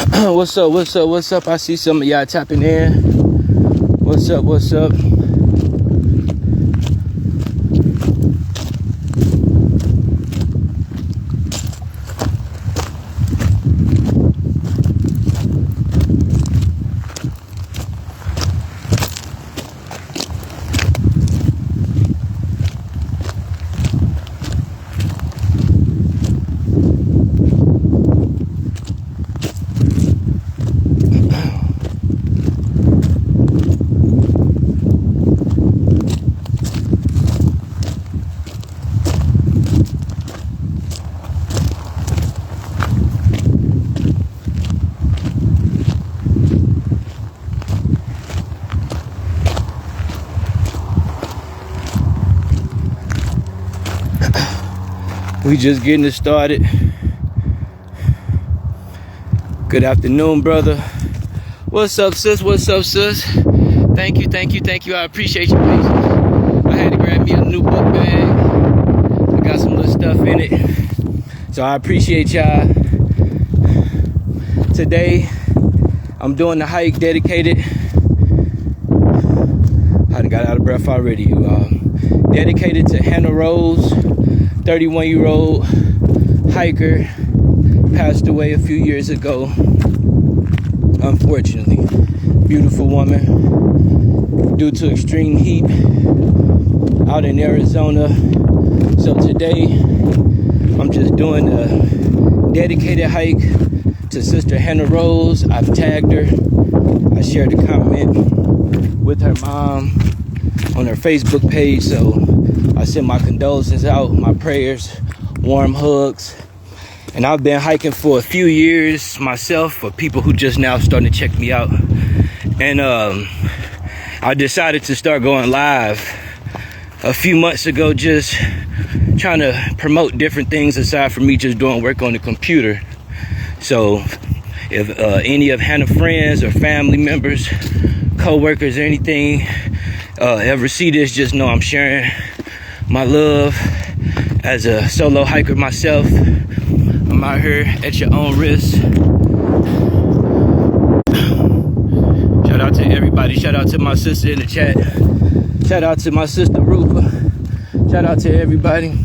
What's up? What's up? What's up? I see some of y'all tapping in. What's up? What's up? We just getting it started. Good afternoon, brother. What's up, sis? What's up, sis? Thank you. I appreciate your patience. I had to grab me a new book bag. I got some little stuff in it. So I appreciate y'all. Today, I'm doing the hike dedicated. I done got out of breath already, you all. Dedicated to HannahRose, 31-year-old hiker, passed away a few years ago, unfortunately. Beautiful woman, due to extreme heat out in Arizona. So today, I'm just doing a dedicated hike to Sister HannahRose. I've tagged her. I shared a comment with her mom on her Facebook page, so I send my condolences out, my prayers, warm hugs. And I've been hiking for a few years myself, for people who just now starting to check me out. And I decided to start going live a few months ago, just trying to promote different things aside from me just doing work on the computer. So if any of Hannah friends or family members, co-workers or anything ever see this, just know I'm sharing my love as a solo hiker myself. I'm out here at your own risk. Shout out to everybody. Shout out to my sister in the chat. Shout out to my sister Rupa. Shout out to everybody.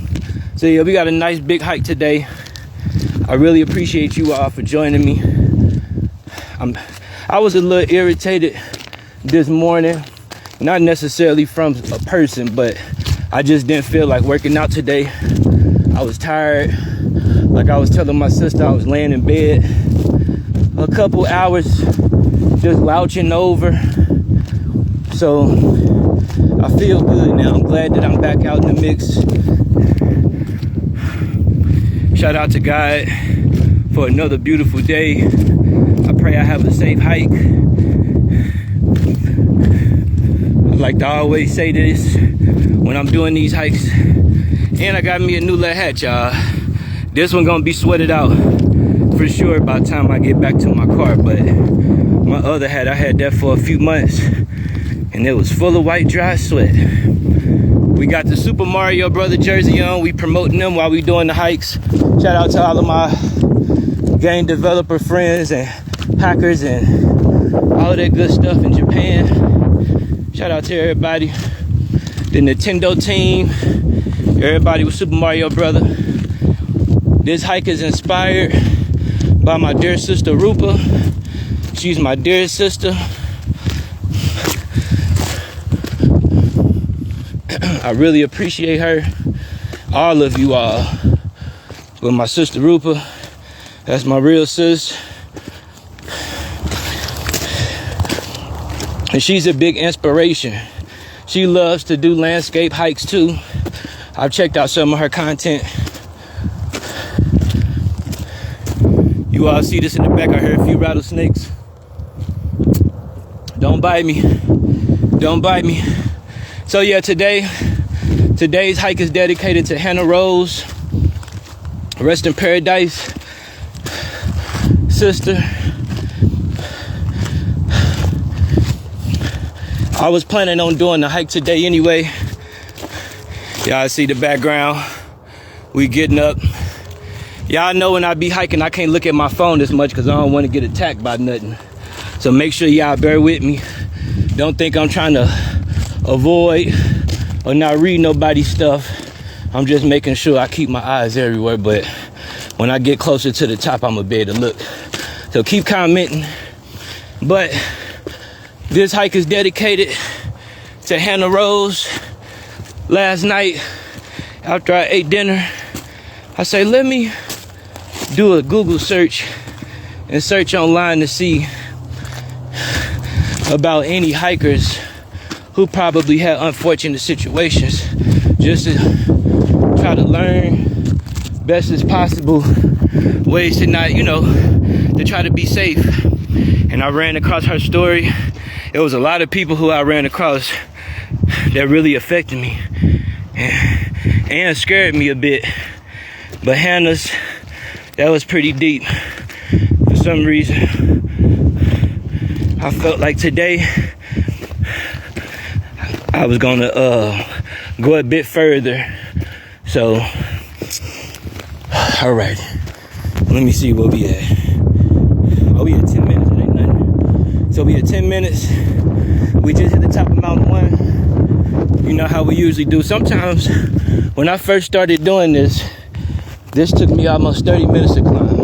So yeah, we got a nice big hike today. I really appreciate you all for joining me. I was a little irritated this morning, not necessarily from a person, but I just didn't feel like working out today. I was tired. Like I was telling my sister, I was laying in bed a couple hours just slouching over. So I feel good now. I'm glad that I'm back out in the mix. Shout out to God for another beautiful day. I pray I have a safe hike. I like to always say this when I'm doing these hikes. And I got me a new little hat, y'all. This one gonna be sweated out for sure by the time I get back to my car. But my other hat, I had that for a few months, and it was full of white dry sweat. We got the Super Mario Brother jersey on. We promoting them while we doing the hikes. Shout out to all of my game developer friends and hackers and all that good stuff in Japan. Shout out to everybody. The Nintendo team, everybody with Super Mario Brother. This hike is inspired by my dear sister Rupa. She's my dear sister. I really appreciate her, all of you all. But my sister Rupa, that's my real sis. And she's a big inspiration. She loves to do landscape hikes too. I've checked out some of her content. You all see this in the back. I heard a few rattlesnakes. Don't bite me. Don't bite me. So yeah, today's hike is dedicated to HannahRose. Rest in paradise, sister. I was planning on doing the hike today anyway. Y'all see the background. We getting up. Y'all know when I be hiking, I can't look at my phone as much because I don't want to get attacked by nothing. So make sure y'all bear with me. Don't think I'm trying to avoid or not read nobody's stuff. I'm just making sure I keep my eyes everywhere. But when I get closer to the top, I'm gonna be able to look. So keep commenting. But this hike is dedicated to HannahRose. Last night, after I ate dinner, I say, let me do a Google search and search online to see about any hikers who probably had unfortunate situations, just to try to learn best as possible ways to not, to try to be safe. And I ran across her story. It was a lot of people who I ran across that really affected me and scared me a bit. But Hannah's, that was pretty deep. For some reason, I felt like today I was gonna go a bit further. So, all right, let me see where we at. Oh, we at 10 minutes, it ain't nothing. So we at 10 minutes. We just hit the top of Mountain 1. You know how we usually do. Sometimes when I first started doing this took me almost 30 minutes to climb.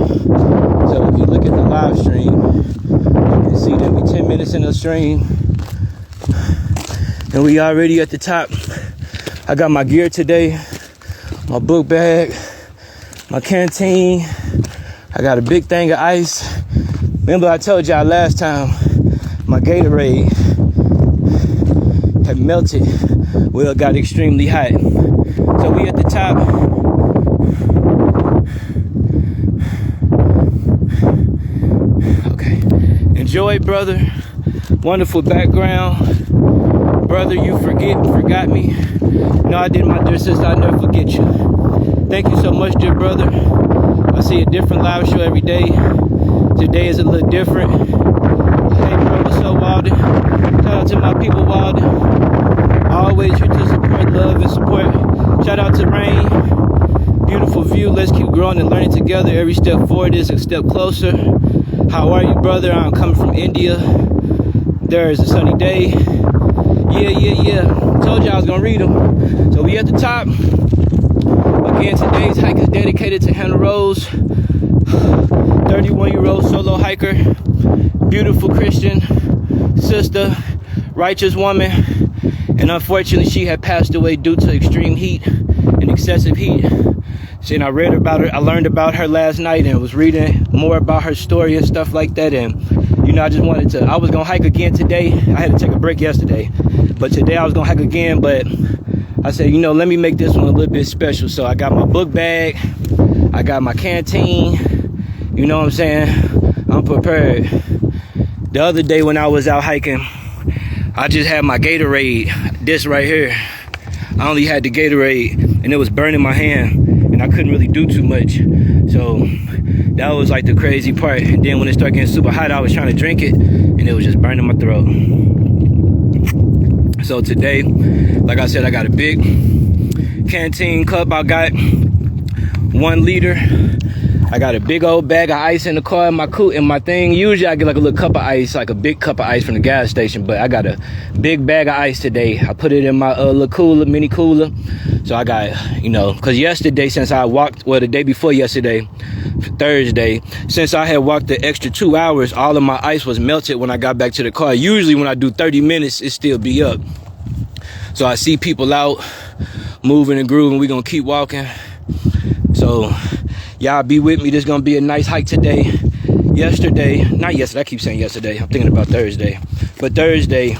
So if you look at the live stream, you can see that we 10 minutes in the stream. And we already at the top. I got my gear today, my book bag, my canteen. I got a big thing of ice. Remember I told y'all last time my Gatorade had melted. Well, it got extremely hot. So we at the top. Enjoy, brother. Wonderful background. Brother, you forgot me. No, I did, my dear sister. I'll never forget you. Thank you so much, dear brother. I see a different live show every day. Today is a little different. Hey, bro, what's up, Walden? Shout out to my people, Walden. Always here to support, love, and support. Shout out to Rain. Beautiful view. Let's keep growing and learning together. Every step forward is a step closer. How are you, brother? I'm coming from India. There is a sunny day. Yeah. Told you I was gonna read them. So we at the top. Again, today's hike is dedicated to HannahRose, 31-year-old solo hiker, beautiful Christian sister, righteous woman. And unfortunately, she had passed away due to extreme heat and excessive heat. And I read about her, I learned about her last night and was reading more about her story and stuff like that. And, I just I was going to hike again today. I had to take a break yesterday, but today I was going to hike again. But I said, let me make this one a little bit special. So I got my book bag, I got my canteen, you know what I'm saying? I'm prepared. The other day when I was out hiking, I just had my Gatorade, this right here. I only had the Gatorade and it was burning my hand. And I couldn't really do too much. So that was like the crazy part. And then when it started getting super hot, I was trying to drink it and it was just burning my throat. So today, like I said, I got a big canteen cup. I got 1 liter. I got a big old bag of ice in the car in my thing. Usually I get like a little cup of ice, like a big cup of ice from the gas station, but I got a big bag of ice today. I put it in my little cooler, mini cooler. So I got, because yesterday, since I walked, the day before yesterday, Thursday, since I had walked the extra 2 hours, all of my ice was melted when I got back to the car. Usually when I do 30 minutes, it still be up. So I see people out moving and grooving. We're going to keep walking. So y'all be with me. This is going to be a nice hike today. Not yesterday, I keep saying yesterday. I'm thinking about Thursday. But Thursday,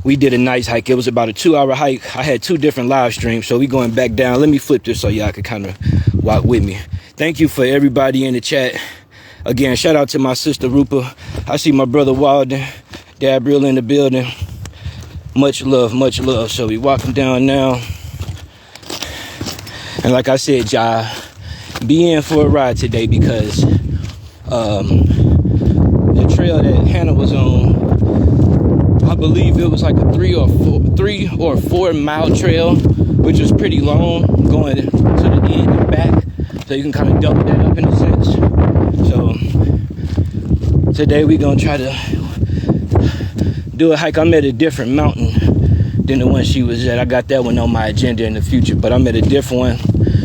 we did a nice hike. It was about a 2-hour hike. I had 2 different live streams, so we going back down. Let me flip this so y'all can kind of walk with me. Thank you for everybody in the chat. Again, shout out to my sister Rupa. I see my brother Walden, Gabriel in the building. Much love, much love. So we walking down now. And like I said, y'all, be in for a ride today because the trail that Hannah was on, I believe it was like a 3 or 4 mile trail, which was pretty long, going to the end and back. So you can kind of double that up in a sense. So today we're gonna try to do a hike. I'm at a different mountain than the one she was at. I got that one on my agenda in the future, but I'm at a different one.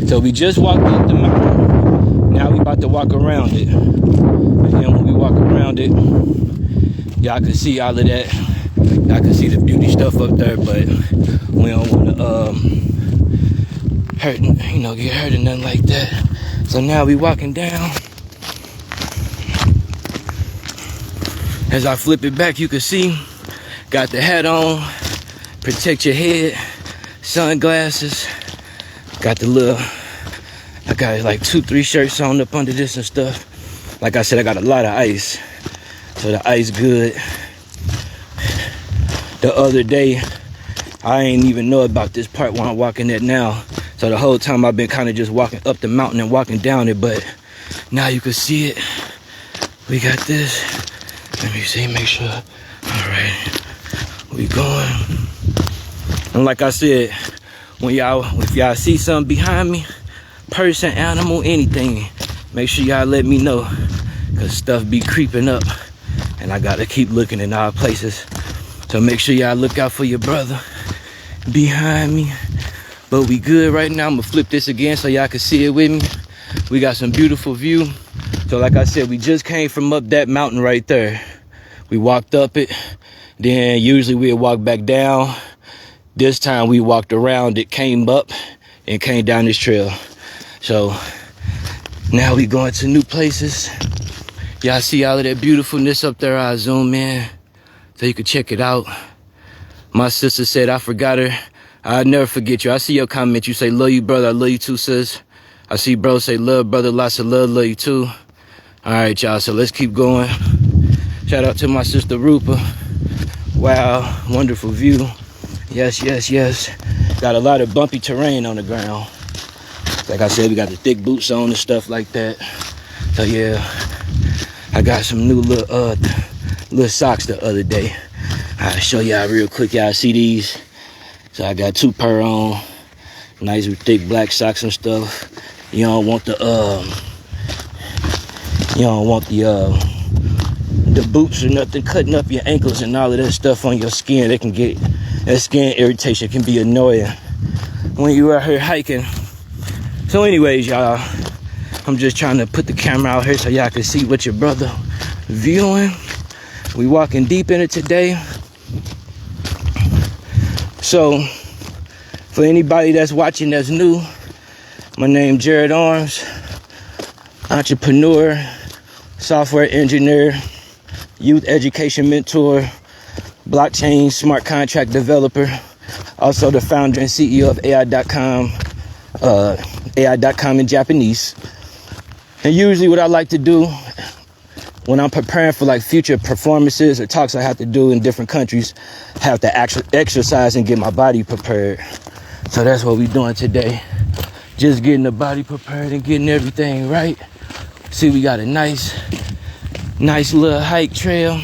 So we just walked up the mountain. Now we about to walk around it. And then when we walk around it, y'all can see all of that. Y'all can see the beauty stuff up there, but we don't want to hurt, get hurt or nothing like that. So now we walking down. As I flip it back, you can see, got the hat on, protect your head, sunglasses, got the little, I got like 2-3 shirts on up under this and stuff. Like I said, I got a lot of ice, so the ice good. The other day, I ain't even know about this part where I'm walking it now. So the whole time I've been kind of just walking up the mountain and walking down it, but now you can see it. We got this. Let me see, make sure. All right, we going. And like I said, if y'all see something behind me, person, animal, anything, make sure y'all let me know, cause stuff be creeping up and I gotta keep looking in all places. So make sure y'all look out for your brother behind me. But we good right now. I'm gonna flip this again so y'all can see it with me. We got some beautiful view. So like I said, we just came from up that mountain right there. We walked up it. Then usually we'll walk back down. This time we walked around it, came up and came down this trail. So now we going to new places. Y'all see all of that beautifulness up there? I'll zoom in so you can check it out. My sister said, I forgot her. I'll never forget you. I see your comment. You say, love you, brother. I love you too, sis. I see bro say, love, brother. Lots of love. Love you too. All right, y'all. So let's keep going. Shout out to my sister Rupa. Wow. Wonderful view. Yes, yes, yes. Got a lot of bumpy terrain on the ground. Like I said, we got the thick boots on and stuff like that. So yeah, I got some new little socks the other day. I'll show y'all real quick. Y'all see these? So I got 2 pair on. Nice thick black socks and stuff. You don't want the boots or nothing cutting up your ankles and all of that stuff on your skin. They can get that skin irritation, can be annoying when you out here hiking. So anyways, y'all, I'm just trying to put the camera out here so y'all can see what your brother viewing. We walking deep in it today. So for anybody that's watching that's new, my name Jared Arms, entrepreneur, software engineer, youth education mentor, blockchain smart contract developer, also the founder and CEO of AI.com, AI.com in Japanese. And usually what I like to do when I'm preparing for like future performances or talks I have to do in different countries, have to actually exercise and get my body prepared. So that's what we're doing today. Just getting the body prepared and getting everything right. See, we got a nice little hike trail.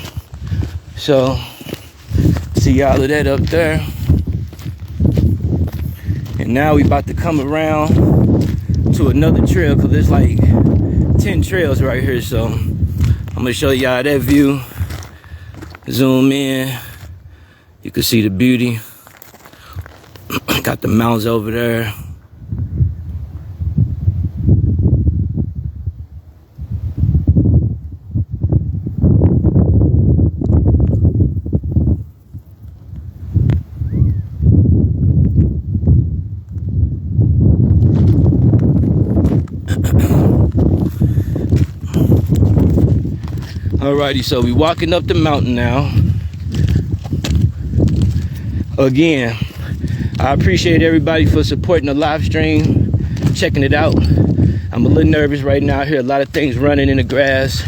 So see all of that up there. And now we about to come around to another trail, because there's like 10 trails right here. So I'm gonna show y'all that view. Zoom in. You can see the beauty. Got the mountains over there. Alrighty, so we walking up the mountain now. Again, I appreciate everybody for supporting the live stream, checking it out. I'm a little nervous right now. I hear a lot of things running in the grass,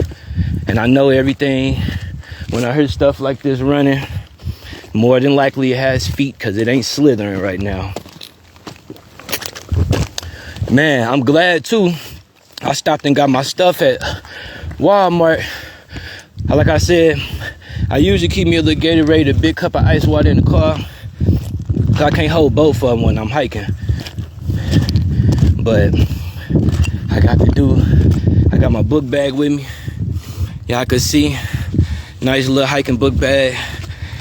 and I know everything. When I hear stuff like this running, more than likely it has feet, because it ain't slithering right now. Man, I'm glad too. I stopped and got my stuff at Walmart. Like I said, I usually keep me a little Gatorade, a big cup of ice water in the car, so I can't hold both of them when I'm hiking. But I got my book bag with me. Y'all could see, nice little hiking book bag.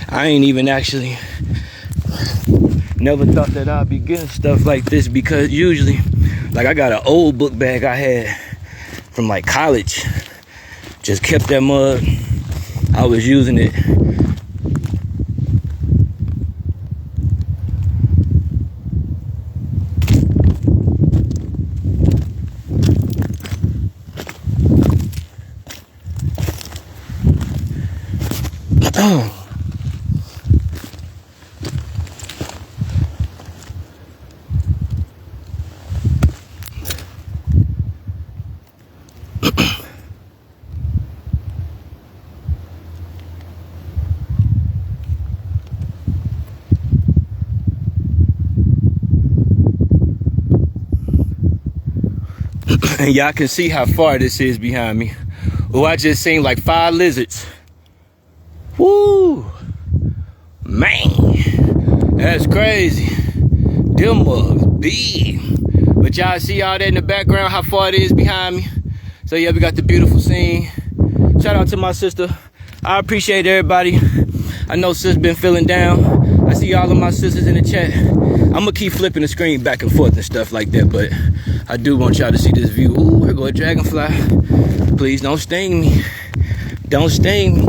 I ain't even actually never thought that I'd be getting stuff like this, because usually, like, I got an old book bag I had from like college. Just kept that mug. I was using it. And y'all can see how far this is behind me. Oh, I just seen like 5 lizards. Woo! Man, that's crazy. Them mugs big. But y'all see all that in the background, how far it is behind me. So yeah, we got the beautiful scene. Shout out to my sister. I appreciate everybody. I know sis been feeling down. I see all of my sisters in the chat. I'm gonna keep flipping the screen back and forth and stuff like that, but I do want y'all to see this view. Ooh, there go a dragonfly. Please don't sting me. Don't sting me.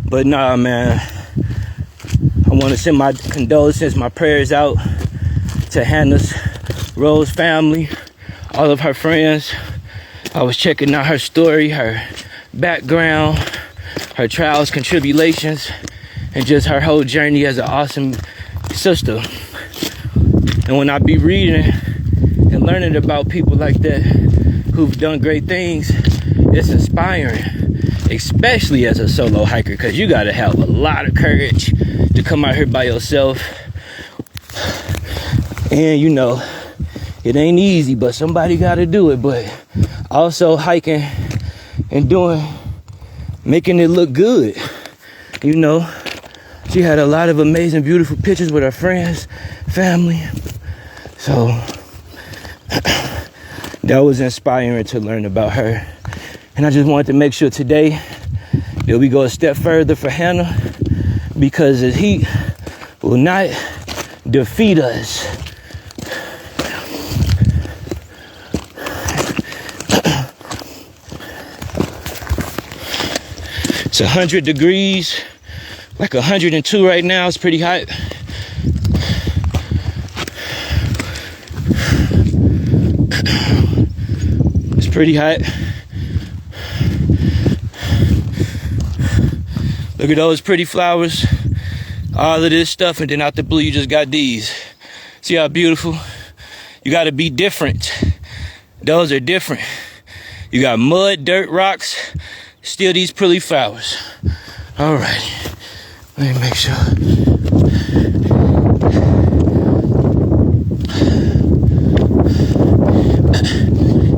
But nah, man, I want to send my condolences, my prayers out to HannahRose family, all of her friends. I was checking out her story, her background, her trials and tribulations, and just her whole journey as an awesome sister. And when I be reading and learning about people like that who've done great things, it's inspiring, especially as a solo hiker, because you gotta have a lot of courage to come out here by yourself. And you know, it ain't easy, but somebody gotta do it. But also hiking and making it look good. You know, she had a lot of amazing, beautiful pictures with her friends, family. So that was inspiring to learn about her. And I just wanted to make sure today that we go a step further for Hannah, because the heat will not defeat us. It's 100 degrees, like 102 right now. It's pretty hot. It's pretty hot. Look at those pretty flowers. All of this stuff, and then out the blue you just got these. See how beautiful? You gotta be different. Those are different. You got mud, dirt, rocks, still these pretty flowers. All right, let me make sure.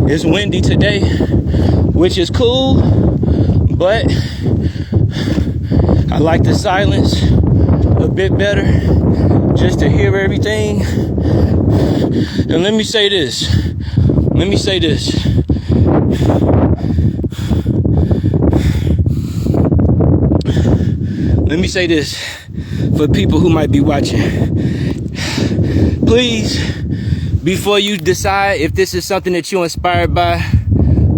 It's windy today, which is cool, but I like the silence a bit better, just to hear everything. And let me say this. Let me say this for people who might be watching. Please, before you decide if this is something that you're inspired by,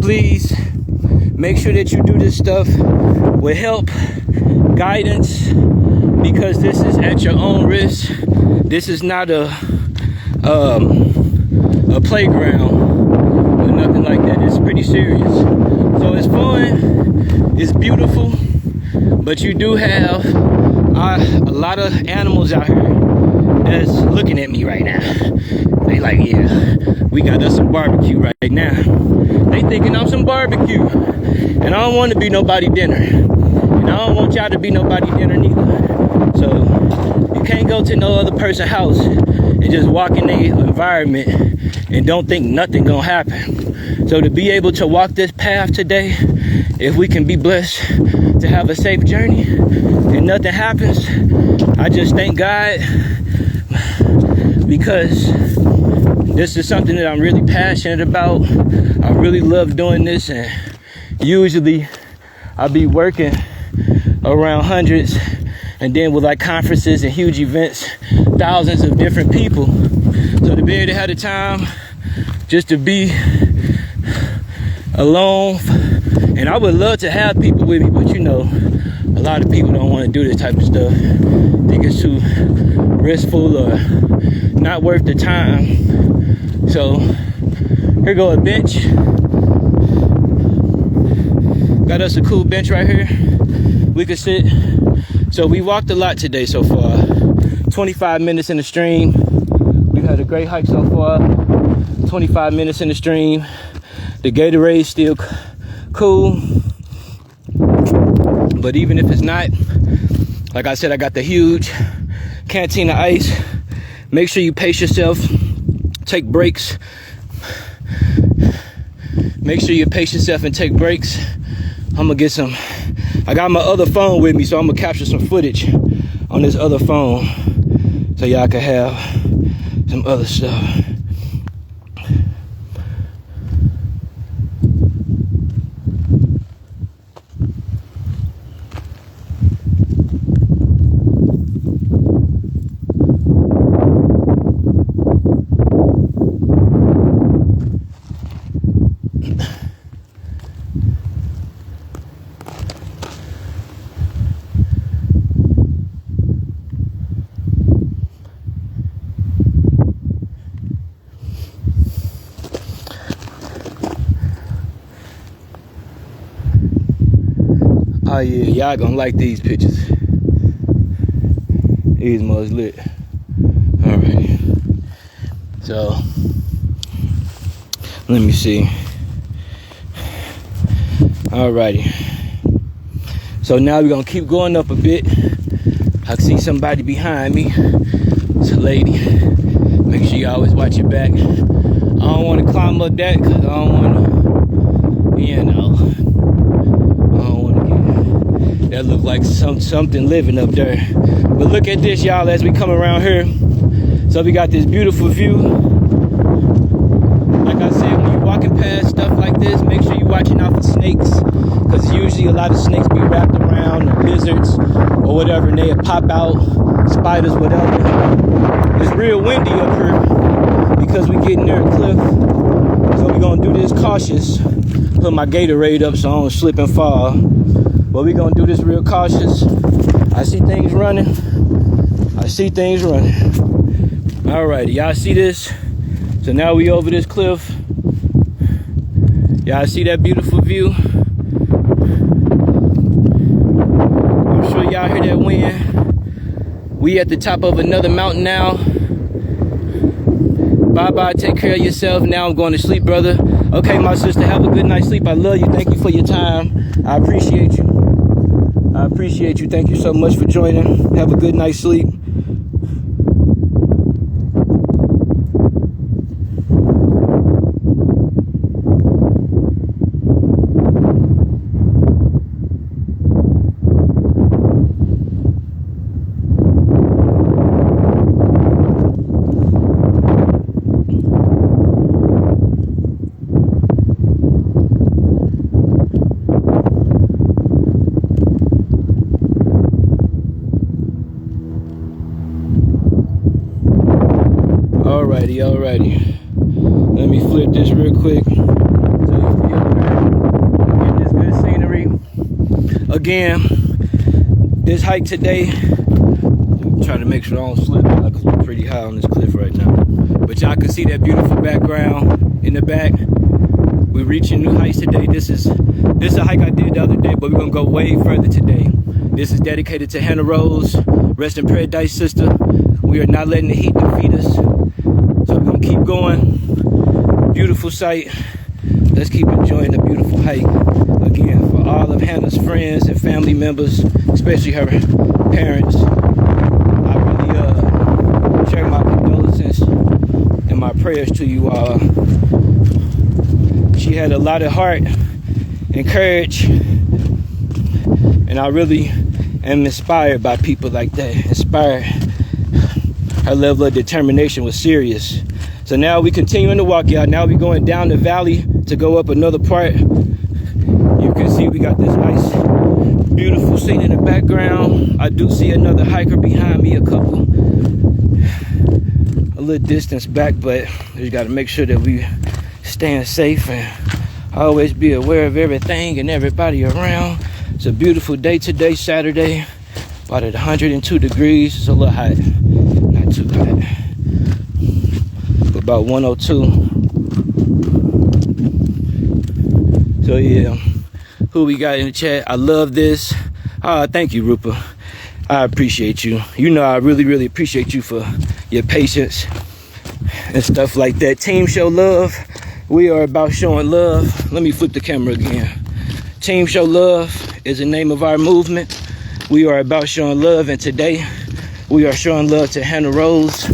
please make sure that you do this stuff with help, guidance, because this is at your own risk. This is not a playground or nothing like that. It's pretty serious. So it's fun, it's beautiful, but you do have a lot of animals out here that's looking at me right now. They like, yeah, we got us some barbecue right now. They thinking I'm some barbecue, and I don't want to be nobody dinner, and I don't want y'all to be nobody dinner neither. So you can't go to no other person's house and just walk in their environment and don't think nothing gonna happen. So to be able to walk this path today, if we can be blessed to have a safe journey and nothing happens, I just thank God because this is something that I'm really passionate about. I really love doing this, and usually I'll be working around hundreds, and then with like conferences and huge events, thousands of different people. So to be able to have the time just to be alone, and I would love to have people with me, but you know, a lot of people don't want to do this type of stuff. Think it's too riskful or not worth the time. So here go a bench. Got us a cool bench right here. We could sit. So we walked a lot today so far. 25 minutes in the stream. We've had a great hike so far. 25 minutes in the stream. The Gatorade's still cool. But even if it's not, like I said, I got the huge canteen of ice. Make sure you pace yourself. Take breaks. Make sure you pace yourself and take breaks. I'm gonna get some. I got my other phone with me, so I'm gonna capture some footage on this other phone so y'all can have some other stuff. Oh yeah, y'all gonna like these pictures. These mugs lit. Alright. So let me see. Alrighty. So now we're gonna keep going up a bit. I can see somebody behind me. It's a lady. Make sure you always watch your back. I don't want to climb up that because I don't want to, you know, that look like something living up there. But look at this, y'all, as we come around here. So we got this beautiful view. Like I said, when you're walking past stuff like this, make sure you're watching out for snakes, because usually a lot of snakes be wrapped around, or lizards or whatever, and they pop out, spiders, whatever. It's real windy up here because we getting near a cliff. So we're gonna do this cautious. Put my Gatorade up so I don't slip and fall. But we're gonna do this real cautious. I see things running. Alrighty, y'all see this? So now we over this cliff. Y'all see that beautiful view? I'm sure y'all hear that wind. We at the top of another mountain now. Bye-bye, take care of yourself. Now I'm going to sleep, brother. Okay, my sister, have a good night's sleep. I love you. Thank you for your time. I appreciate you. Thank you so much for joining. Have a good night's sleep. Alrighty. Let me flip this real quick. So you feel get this good scenery. Again, this hike today, I'm trying to make sure I don't slip. I'm pretty high on this cliff right now. But y'all can see that beautiful background in the back. We're reaching new heights today. This is a hike I did the other day, but we're gonna go way further today. This is dedicated to HannahRose. Rest in paradise, sister. We are not letting the heat defeat us. So we're gonna keep going. Beautiful sight. Let's keep enjoying the beautiful hike. Again, for all of Hannah's friends and family members, especially her parents, I really share my condolences and my prayers to you all. She had a lot of heart and courage, and I really am inspired by people like that. Inspired. her level of determination was serious. So now we continuing to walk, y'all. Now we going down the valley to go up another part. You can see we got this nice, beautiful scene in the background. I do see another hiker behind me, a little distance back, but we just got to make sure that we staying safe and always be aware of everything and everybody around. It's a beautiful day today, Saturday. About at 102 degrees. It's a little hot, not too hot, but about 102. So yeah, who we got in the chat? I love this. Thank you, Rupa. I appreciate you. You know, I really, really appreciate you for your patience and stuff like that. Team Show Love. We are about showing love. Let me flip the camera again. Team Show Love is the name of our movement. We are about showing love, and today we are showing love to HannahRose.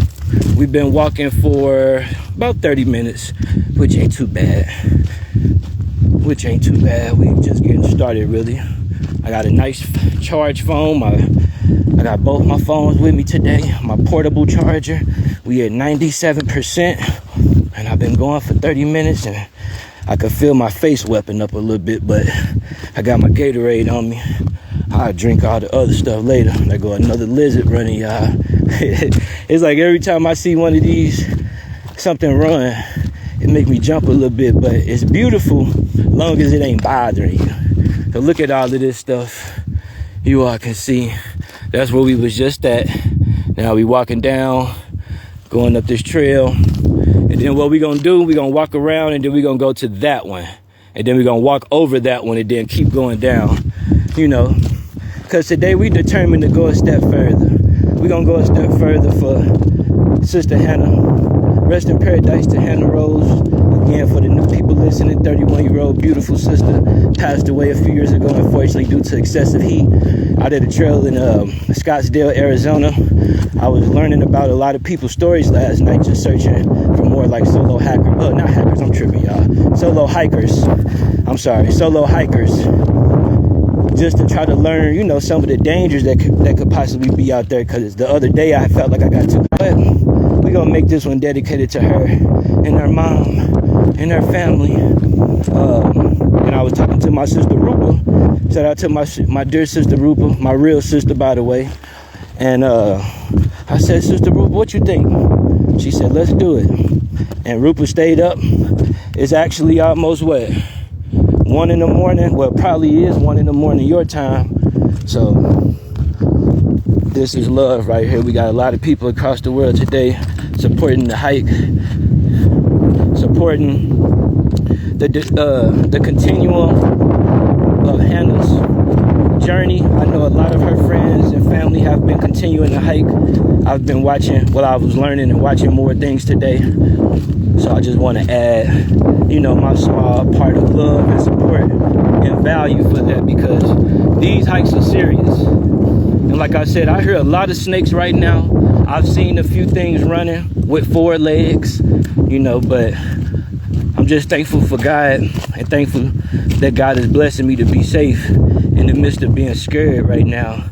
We've been walking for about 30 minutes, which ain't too bad. We just getting started, really. I got a nice charge phone. I got both my phones with me today. My portable charger. We at 97%, and I've been going for 30 minutes, and I could feel my face weapon up a little bit, but I got my Gatorade on me. I'll drink all the other stuff later. There go another lizard running, y'all. It's like every time I see one of these, something run, it make me jump a little bit, but it's beautiful long as it ain't bothering you. So look at all of this stuff. You all can see that's where we was just at. Now we walking down, going up this trail. And then what we gonna do, we gonna walk around, and then we gonna go to that one. And then we gonna walk over that one and then keep going down, you know. Because today we determined to go a step further. We're going to go a step further for Sister Hannah. Rest in paradise to HannahRose. Again, for the new people listening, 31-year-old beautiful sister passed away a few years ago, unfortunately, due to excessive heat out at the trail in Scottsdale, Arizona. I was learning about a lot of people's stories last night, just searching for more like solo hackers. Oh, not hackers, I'm tripping, y'all. Solo hikers. Just to try to learn, you know, some of the dangers that could possibly be out there. Because the other day I felt like I got too. But we're going to make this one dedicated to her and her mom and her family. And I was talking to my sister Rupa. Shout out to my dear sister Rupa, my real sister, by the way. And I said, Sister Rupa, what you think? She said, let's do it. And Rupa stayed up. It's actually almost what? 1 in the morning. Well, it probably is 1 in the morning your time. So this is love right here. We got a lot of people across the world today supporting the hike, supporting the continuum of Hannah's journey. I know a lot of her friends and family have been continuing to hike. I've been watching, well, I was learning and watching more things today. So I just want to add, you know, my small part of love and support and value for that, because these hikes are serious. And like I said, I hear a lot of snakes right now. I've seen a few things running with 4 legs, you know, but I'm just thankful for God and thankful that God is blessing me to be safe in the midst of being scared right now,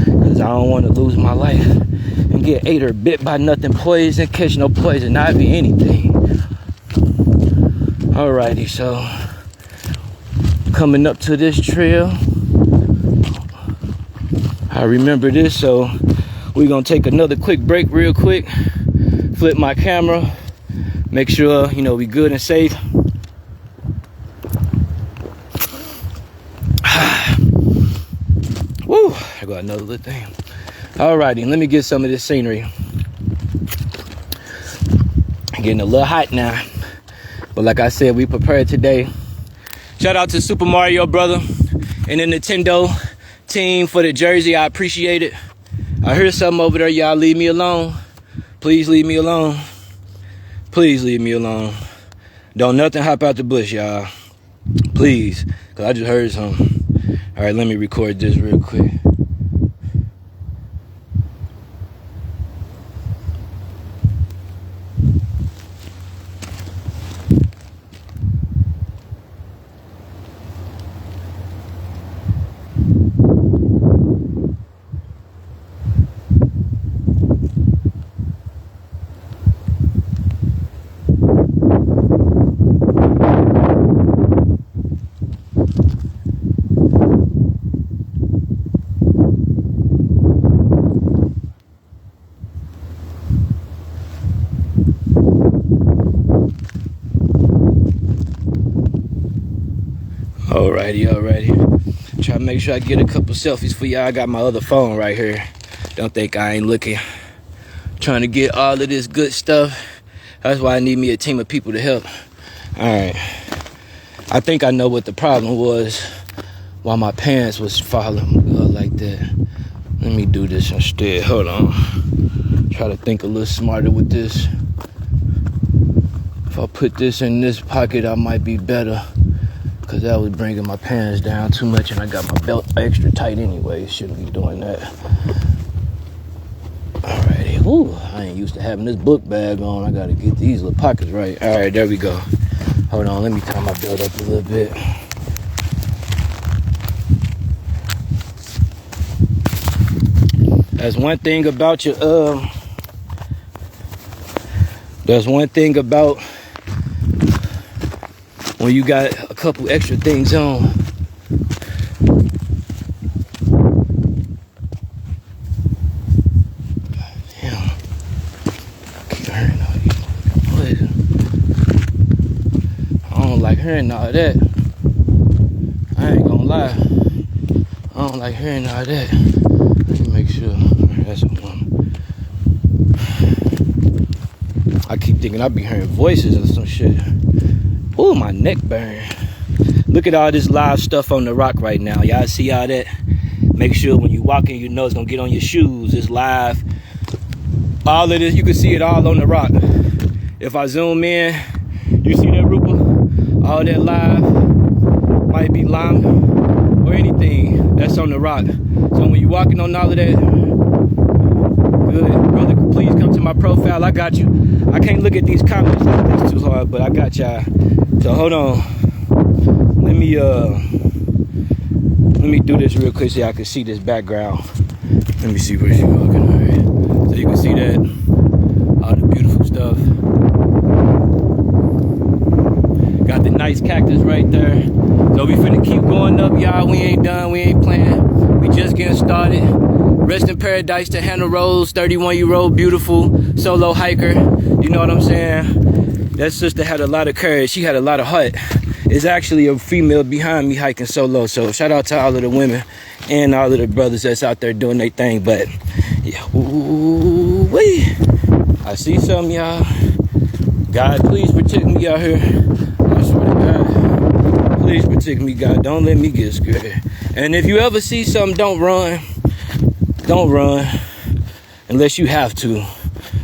because I don't want to lose my life and get ate or bit by nothing poison, catch no poison ivy, anything. Alrighty, so coming up to this trail, I remember this, so we're gonna take another quick break real quick, flip my camera, make sure, you know, we good and safe. Woo, I got another little thing. Alrighty, let me get some of this scenery. Getting a little hot now, but like I said, we prepared today. Shout out to Super Mario brother and the Nintendo team for the jersey. I appreciate it. I heard something over there. Y'all leave me alone. Please leave me alone. Please leave me alone. Don't nothing hop out the bush, y'all. Please, because I just heard something. All right, let me record this real quick. Alrighty. Try to make sure I get a couple selfies for y'all. I got my other phone right here. Don't think I ain't looking. Trying to get all of this good stuff. That's why I need me a team of people to help. Alright. I think I know what the problem was. Why my pants was falling like that. Let me do this instead. Hold on. Try to think a little smarter with this. If I put this in this pocket, I might be better. Because that was bringing my pants down too much, and I got my belt extra tight anyway. Shouldn't be doing that. Alrighty. Ooh, I ain't used to having this book bag on. I gotta get these little pockets right. Alright, there we go. Hold on, let me tie my belt up a little bit. That's one thing about your that's one thing about when you got a couple extra things on. Damn. Keep hearing all these. What? I don't like hearing all that. I ain't gonna lie. I don't like hearing all that. Let me make sure. That's one. I keep thinking I be hearing voices or some shit. Ooh, my neck burn. Look at all this live stuff on the rock right now. Y'all see all that? Make sure when you walk in, you know it's gonna get on your shoes. It's live. All of this, you can see it all on the rock. If I zoom in, you see that, Rupa? All that live might be lime or anything that's on the rock. So when you walking on all of that, good, brother, please come to my profile. I got you. I can't look at these comments like this too hard, but I got y'all. So hold on. Let me do this real quick so y'all can see this background. Let me see where she's walking. All right. So you can see that. All the beautiful stuff. Got the nice cactus right there. So we finna keep going up, y'all. We ain't done. We ain't playing. We just getting started. Rest in paradise to HannahRose, 31-year-old beautiful solo hiker. You know what I'm saying? That sister had a lot of courage. She had a lot of heart. It's actually a female behind me hiking solo. So shout out to all of the women and all of the brothers that's out there doing their thing. But yeah, ooh-wee. I see something, y'all. God, please protect me out here. I swear to God. Please protect me, God. Don't let me get scared. And if you ever see something, don't run. Don't run unless you have to,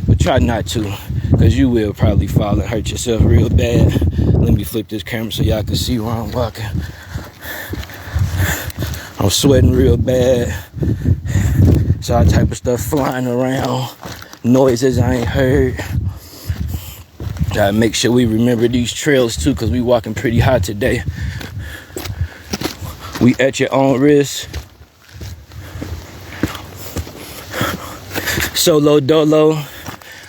but try not to, because you will probably fall and hurt yourself real bad. Let me flip this camera so y'all can see where I'm walking. I'm sweating real bad. It's all type of stuff flying around, noises I ain't heard. Gotta make sure we remember these trails too, because we walking pretty hot today. We at your own risk. Solo dolo.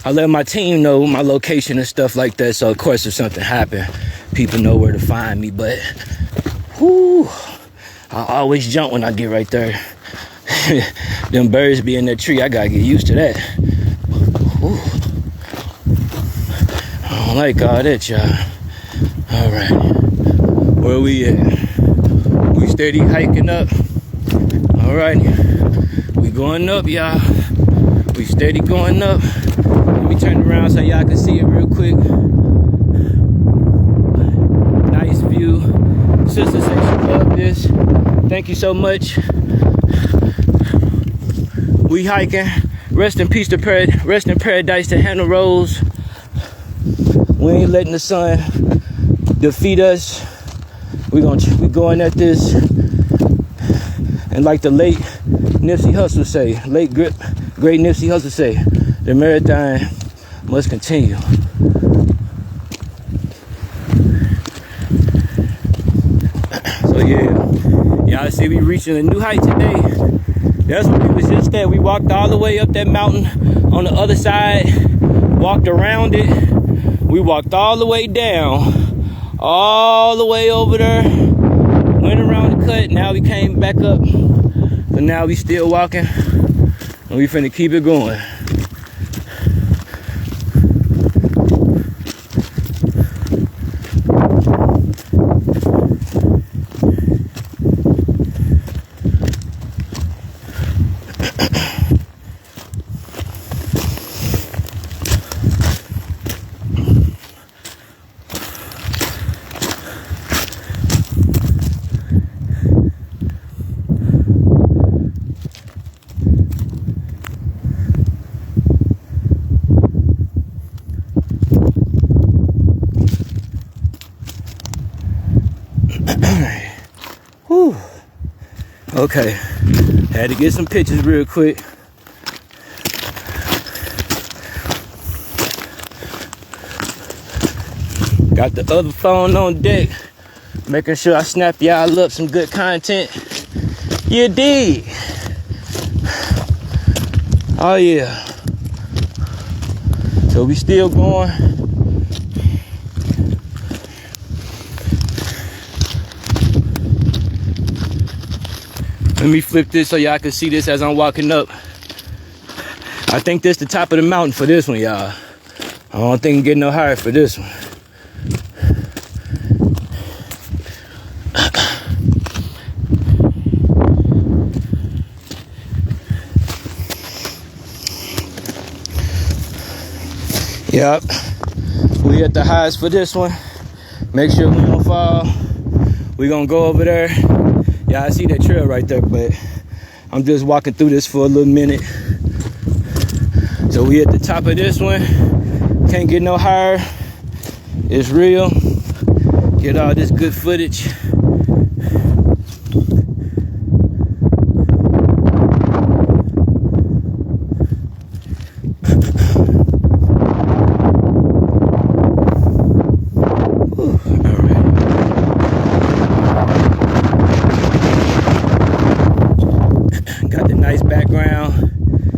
I let my team know my location and stuff like that. So of course if something happened, people know where to find me. But whoo, I always jump when I get right there. Them birds be in that tree. I gotta get used to that. Whew. I don't like all that, y'all. All right, where we at? We steady hiking up. All right, we going up, y'all. We steady going up. Let me turn around so y'all can see it real quick. Nice view. Sister said she loved this. Thank you so much. We hiking. Rest in peace to rest in paradise to HannahRose. We ain't letting the sun defeat us. We going at this. And like the late Nipsey Hussle say, great Nipsey Hussle say, the marathon must continue. So yeah, y'all see we reaching a new height today. That's what we was just at. We walked all the way up that mountain on the other side, walked around it. We walked all the way down, all the way over there, went around the cut. Now we came back up. So now we still walking, and we finna keep it going. Okay, had to get some pictures real quick. Got the other phone on deck, making sure I snap y'all up some good content. You dig? Oh yeah. So we still going. Let me flip this so y'all can see this as I'm walking up. I think this the top of the mountain for this one, y'all. I don't think I'm getting no higher for this one. Yep, we at the highest for this one. Make sure we don't fall. We gonna go over there. Yeah, I see that trail right there, but I'm just walking through this for a little minute. So we at the top of this one. Can't get no higher. It's real. Get all this good footage.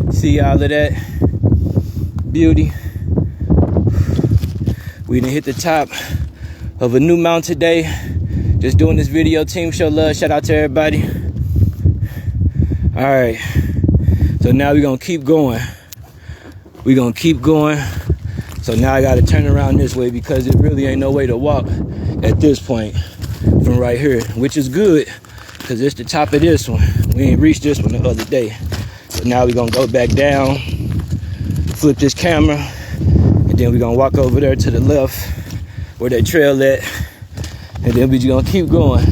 See all of that beauty. We done hit the top of a new mountain today. Just doing this video. Team show love. Shout out to everybody. All right. So now we're gonna keep going. We're gonna keep going. So now I gotta turn around this way because it really ain't no way to walk at this point from right here, which is good because it's the top of this one. We ain't reached this one the other day. So now we're gonna go back down, flip this camera, and then we're gonna walk over there to the left where that trail at, and then we're just gonna keep going.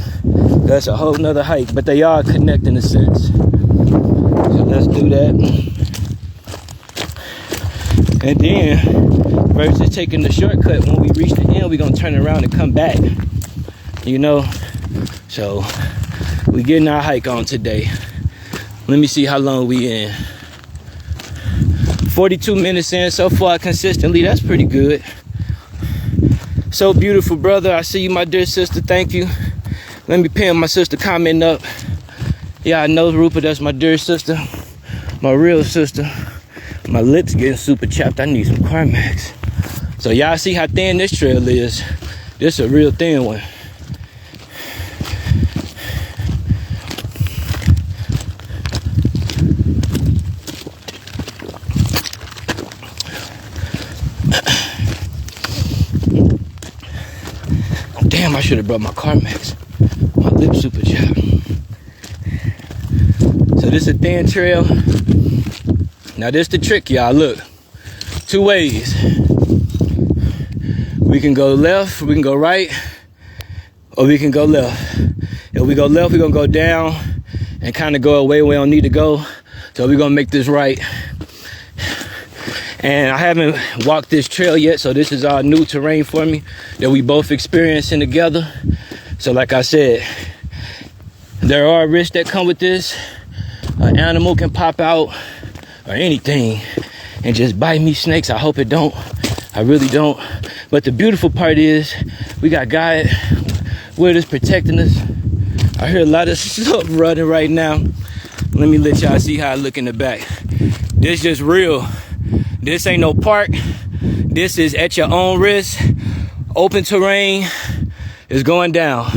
That's a whole nother hike, but they are connected in a sense. So let's do that. And then, versus taking the shortcut, when we reach the end, we're gonna turn around and come back, you know? So, we getting our hike on today. Let me see how long we in. 42 minutes in so far consistently. That's pretty good. So beautiful, brother. I see you, my dear sister. Thank you. Let me pin my sister comment up. Yeah, I know, Rupert. That's my dear sister. My real sister. My lips getting super chapped. I need some Carmex. So y'all see how thin this trail is. This is a real thin one. Damn, I should have brought my Carmex. My lips super chapped. So this is a thin trail. Now this the trick, y'all. Look, two ways. We can go left, we can go right, or we can go left. If we go left, we're gonna go down and kind of go away where we don't need to go. So we're gonna make this right. And I haven't walked this trail yet, so this is all new terrain for me that we both experiencing together. So like I said, there are risks that come with this. An animal can pop out or anything and just bite me. Snakes, I hope it don't. I really don't. But the beautiful part is we got God with us, protecting us. I hear a lot of stuff running right now. Let me let y'all see how I look in the back. This just real. This ain't no park. This is at your own risk. Open terrain is going down.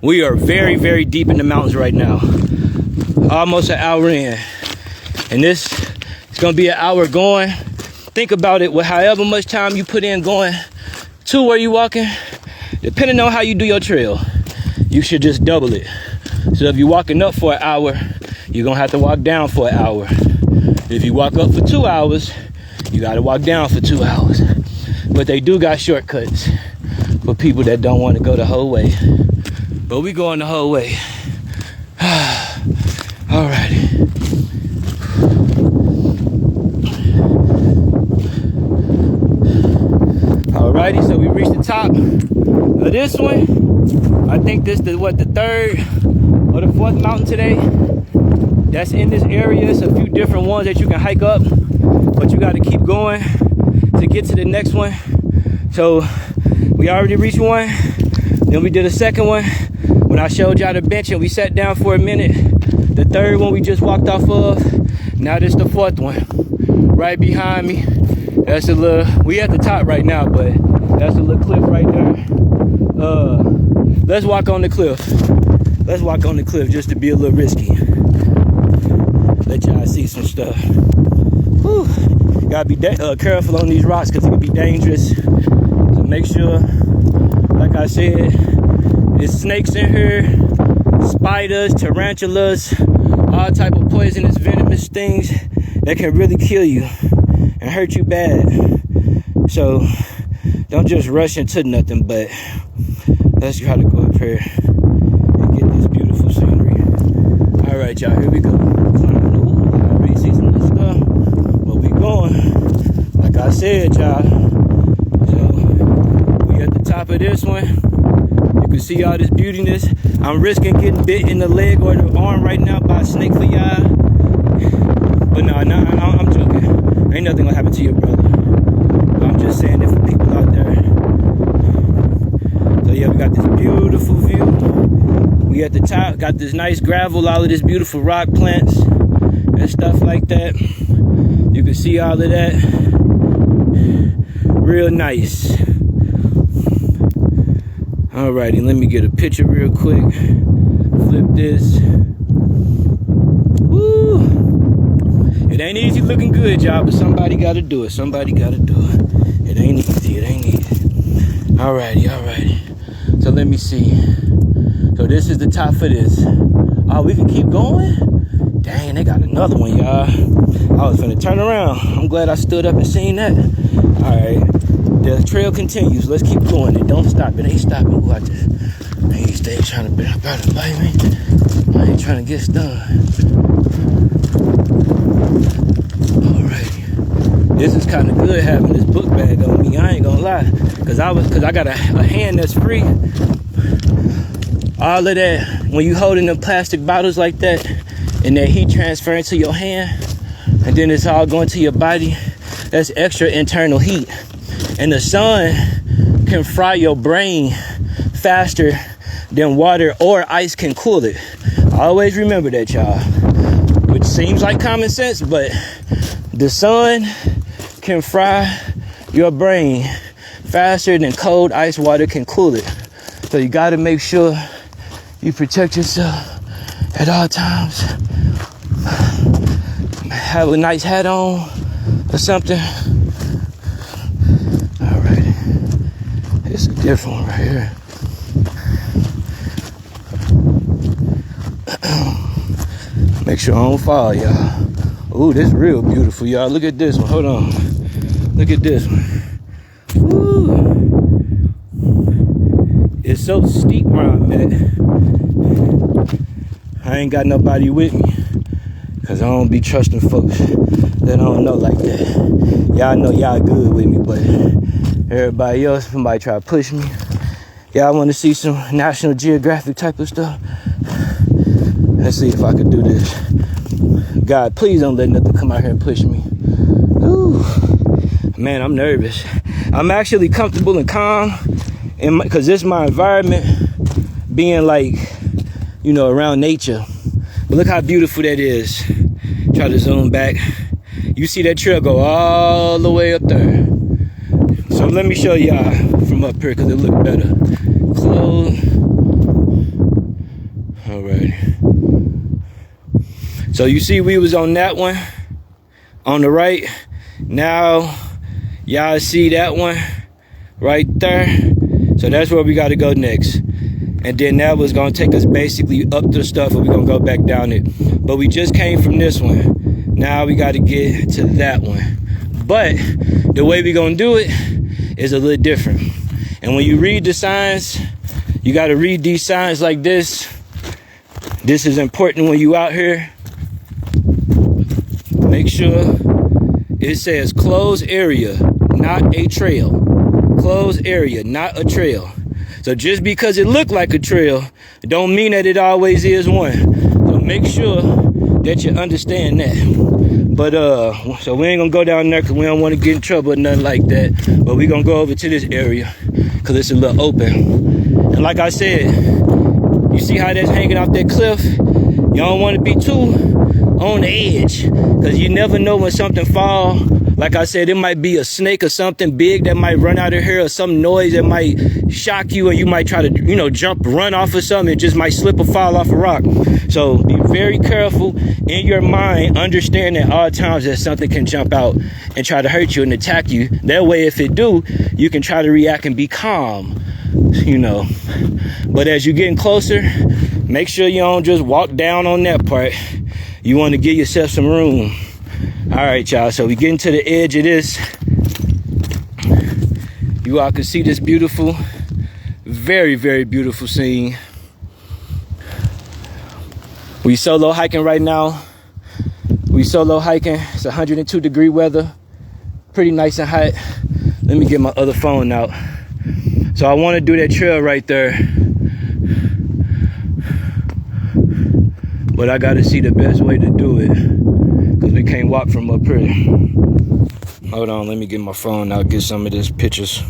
We are very, very deep in the mountains right now. Almost an hour in. And this is gonna be an hour going. Think about it, with however much time you put in going to where you walking, depending on how you do your trail, you should just double it. So if you're walking up for an hour, you're gonna have to walk down for an hour. If you walk up for 2 hours, you gotta walk down for 2 hours. But they do got shortcuts for people that don't want to go the whole way. But we going the whole way. Alrighty. Alrighty, so we reached the top of this one. I think this is what, the third or the fourth mountain today. that's in this area. It's a few different ones that you can hike up, but you got to keep going to get to the next one. So we already reached one, then we did a second one when I showed y'all the bench and we sat down for a minute. The third one we just walked off of. Now this the fourth one right behind me. That's a little, we at the top right now, but that's a little cliff right there. Let's walk on the cliff. Let's walk on the cliff just to be a little risky. Let y'all see some stuff. Whew. Gotta be careful on these rocks because it can be dangerous. So make sure, like I said, there's snakes in here, spiders, tarantulas, all type of poisonous, venomous things that can really kill you and hurt you bad. So don't just rush into nothing, but let's try to go up here and get this beautiful scenery. All right, y'all, here we go. Climbing. I already see some of this stuff, but we going. Like I said, y'all. So we at the top of this one. You can see all this beautiness. I'm risking getting bit in the leg or the arm right now by a snake for y'all. But no, I'm joking. Ain't nothing gonna happen to your brother. I'm just saying it for people out there. So yeah, we got this beautiful view. We at the top, got this nice gravel, all of this beautiful rock plants and stuff like that. You can see all of that. Real nice. Alrighty, let me get a picture real quick. Flip this. Woo! It ain't easy looking good, y'all, but somebody gotta do it. Somebody gotta do it. It ain't easy, it ain't easy. Alrighty. So let me see. So this is the top for this. Oh, we can keep going? Dang, they got another one, y'all. I was finna turn around. I'm glad I stood up and seen that. Alright. The trail continues. Let's keep going. It don't stop. It ain't stopping. Ooh, I ain't stay trying to bite me. I ain't trying to get stung. Alrighty. This is kind of good having this book bag on me. I ain't gonna lie. Cause I got a hand that's free. All of that, when you holding them plastic bottles like that, and that heat transferring to your hand, and then it's all going to your body, that's extra internal heat. And the sun can fry your brain faster than water or ice can cool it. Always remember that, y'all. Which seems like common sense, but the sun can fry your brain faster than cold ice water can cool it. So you gotta make sure you protect yourself at all times. Have a nice hat on or something. It's a different one right here. Make sure I don't fall, y'all. Ooh, this is real beautiful, y'all. Look at this one. Hold on. Look at this one. Ooh. It's so steep where I'm at. I ain't got nobody with me. Cause I don't be trusting folks that I don't know like that. Y'all know y'all good with me, but everybody else, somebody try to push me. Y'all want to see some National Geographic type of stuff? Let's see if I can do this. God, please don't let nothing come out here and push me. Ooh. Man, I'm nervous. I'm actually comfortable and calm because this is my environment, being like, you know, around nature. But look how beautiful that is. Try to zoom back. You see that trail go all the way up there. So let me show y'all from up here because it look better. Close. All right. So you see we was on that one on the right. Now y'all see that one right there. So that's where we got to go next. And then that was going to take us basically up to the stuff and we're going to go back down it. But we just came from this one. Now we got to get to that one. But the way we're going to do it is a little different. And when you read the signs, you got to read these signs like this. This is important when you out here. Make sure it says closed area, not a trail. Closed area, not a trail. So just because it looked like a trail, don't mean that it always is one. So make sure that you understand that. But so we ain't gonna go down there because we don't want to get in trouble or nothing like that. But we gonna go over to this area because it's a little open. And like I said, you see how that's hanging off that cliff? You don't want to be too on the edge because you never know when something fall. Like I said, it might be a snake or something big that might run out of here, or some noise that might shock you, or you might try to, you know, jump, run off of something. It just might slip or fall off a rock. So be very careful in your mind. Understand at all times that something can jump out and try to hurt you and attack you. That way, if it do, you can try to react and be calm, you know. But as you're getting closer, make sure you don't just walk down on that part. You want to give yourself some room. All right, y'all, so we getting to the edge of this. You all can see this beautiful, very, very beautiful scene. We solo hiking right now. It's 102 degree weather. Pretty nice and hot. Let me get my other phone out. So I want to do that trail right there. But I got to see the best way to do it, because we can't walk from up here. Hold on, let me get my phone out, get some of these pictures.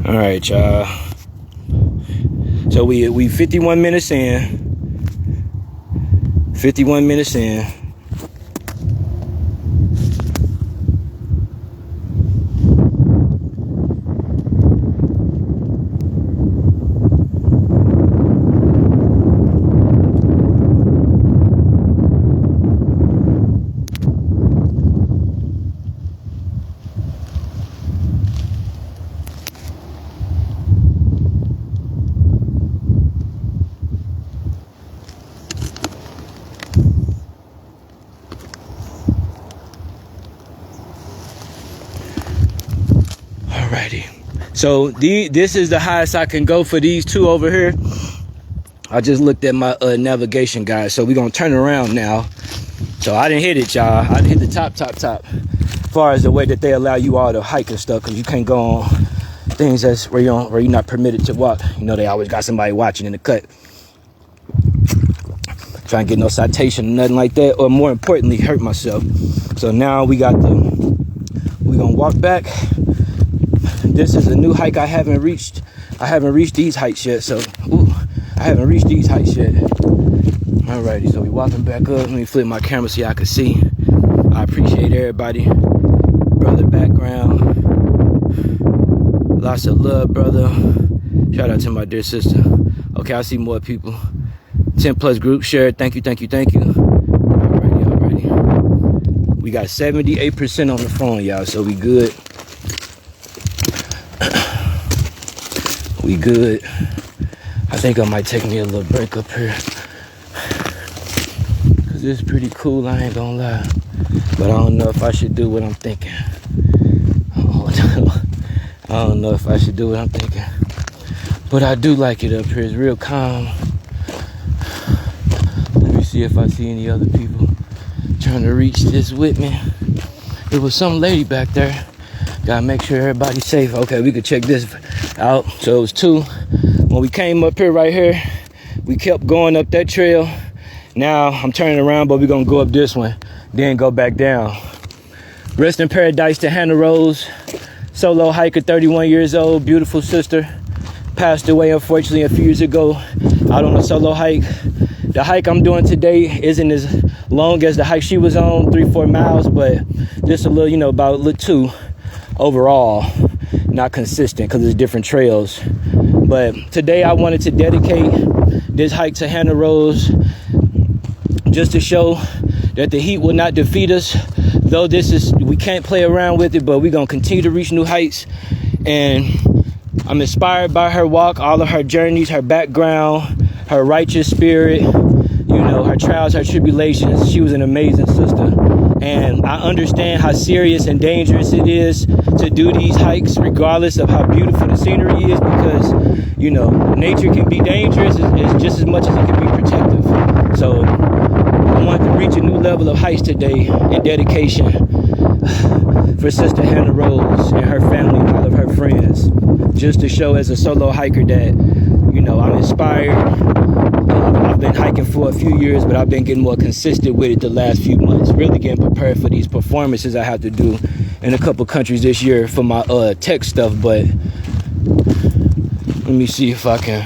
All right, y'all. So we 51 minutes in. 51 minutes in. Alrighty, so this is the highest I can go for these two over here. I just looked at my navigation guide, so we're gonna turn around now. So I didn't hit it, y'all. I didn't hit the top as far as the way that they allow you all to hike and stuff, because you can't go on things that's where you're not permitted to walk. You know, they always got somebody watching in the cut, trying to get no citation, nothing like that, or more importantly, hurt myself. So now we're gonna walk back. This is a new hike I haven't reached. I haven't reached these heights yet, so I haven't reached these heights yet. Alrighty, so we walking back up. Let me flip my camera so y'all can see. I appreciate everybody. Brother background. Lots of love, brother. Shout out to my dear sister. Okay, I see more people. 10 plus group shared. Thank you. Alrighty. We got 78% on the phone, y'all, so we good. We good. I think I might take me a little break up here, cause it's pretty cool, I ain't gonna lie. But I don't know if I should do what I'm thinking. I don't know if I should do what I'm thinking. But I do like it up here. It's real calm. Let me see if I see any other people trying to reach this with me. There was some lady back there. Gotta make sure everybody's safe. Okay, we could check this out. So it was two. When we came up here right here, we kept going up that trail. Now I'm turning around, but we're gonna go up this one, then go back down. Rest in paradise to HannahRose, solo hiker, 31 years old, beautiful sister. Passed away, unfortunately, a few years ago out on a solo hike. The hike I'm doing today isn't as long as the hike she was on, 3-4 miles, but just a little, you know, about a little two overall. Not consistent because it's different trails. But today I wanted to dedicate this hike to HannahRose, just to show that the heat will not defeat us. Though we can't play around with it, but we're gonna continue to reach new heights. And I'm inspired by her walk, all of her journeys, her background, her righteous spirit, you know, her trials, her tribulations. She was an amazing sister. And I understand how serious and dangerous it is to do these hikes, regardless of how beautiful the scenery is, because, you know, nature can be dangerous just as much as it can be protective. So I wanted to reach a new level of heights today in dedication for Sister HannahRose and her family and all of her friends, just to show as a solo hiker that, You know, I'm inspired. I've been hiking for a few years, but I've been getting more consistent with it the last few months. Really getting prepared for these performances I have to do in a couple countries this year for my tech stuff. But let me see if I can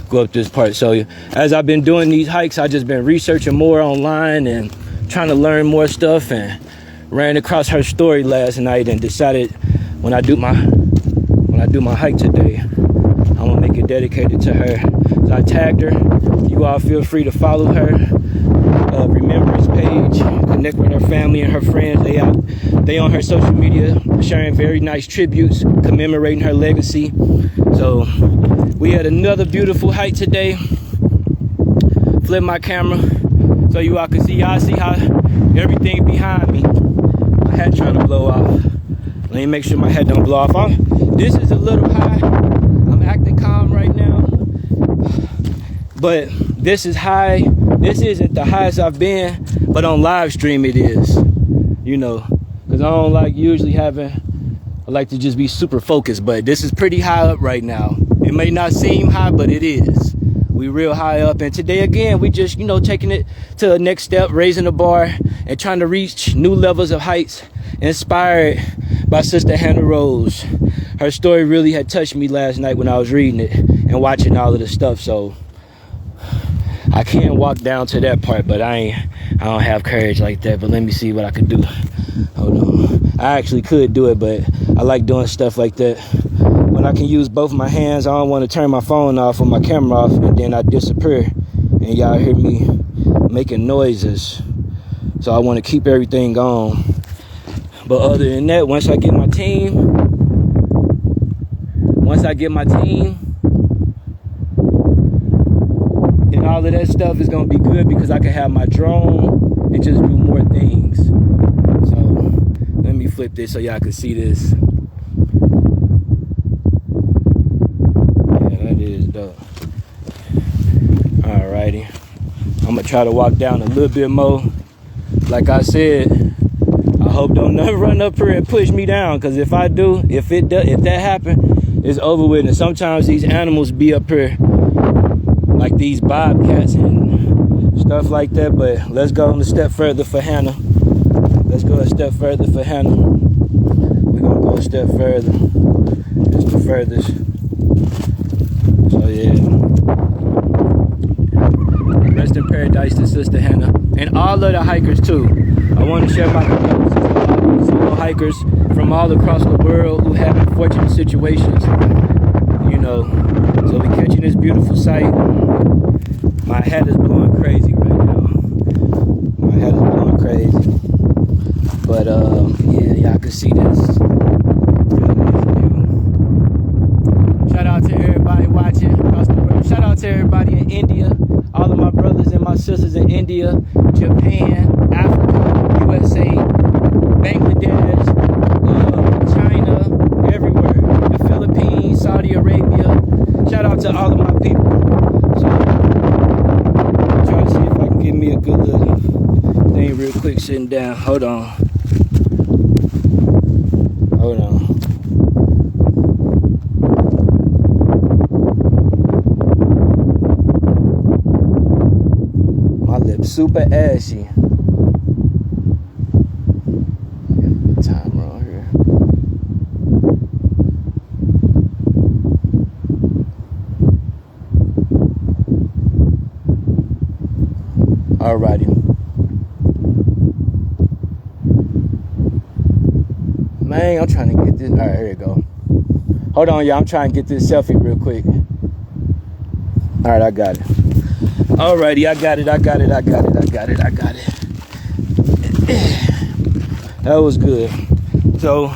go up this part. So as I've been doing these hikes, I've just been researching more online and trying to learn more stuff, and ran across her story last night and decided when I do my hike today, I'm gonna make it dedicated to her. So I tagged her. You all feel free to follow her remembrance page, connect with her family and her friends. They on her social media sharing very nice tributes commemorating her legacy. So we had another beautiful hike today. Flip my camera so you all can see. Y'all see how everything behind me. My hat trying to blow off. Let me make sure my hat don't blow off. This is a little high. I'm acting calm right now, but this is high. This isn't the highest I've been, but on live stream it is. You know, because I don't like usually having. I like to just be super focused, but this is pretty high up right now. It may not seem high, but it is. We real high up, and today again we just, you know, taking it to the next step, raising the bar and trying to reach new levels of heights, inspired by Sister HannahRose. Her story really had touched me last night when I was reading it and watching all of the stuff. So I can't walk down to that part, but I don't have courage like that. But let me see what I could do. Hold on. I actually could do it, but I like doing stuff like that when I can use both my hands. I don't want to turn my phone off or my camera off and then I disappear and y'all hear me making noises. So I want to keep everything going. But other than that, once I get my team and all of that stuff is going to be good, because I can have my drone and just do more things. So let me flip this so y'all can see this. Yeah, that is dope. Alrighty. I'm going to try to walk down a little bit more. Like I said, I hope don't never run up here and push me down, because if I do, if that happen, it's over with. And sometimes these animals be up here, like these bobcats and stuff like that. But let's go a step further for Hannah. Let's go a step further for Hannah. We're gonna go a step further. Just the furthest. So yeah. Rest in paradise to Sister Hannah and all of the hikers too. I want to share my fellow hikers from all across the world who have unfortunate situations. You know, so we catching this beautiful sight. My hat is blowing crazy right now. My hat is blowing crazy. But yeah, y'all can see this. Shout out to everybody watching across the world. Shout out to everybody in India. All of my brothers and my sisters in India, Japan, Africa, USA, Bangladesh, China, everywhere. The Philippines, Saudi Arabia. Shout out to all of my people. So I'm trying to see if I can get me a good little thing real quick sitting down. Hold on. Hold on. My lips super ashy. Time around here. Alrighty. Man, I'm trying to get this. Alright, here you go. Hold on, y'all. I'm trying to get this selfie real quick. Alright, I got it. Alrighty, I got it. That was good. So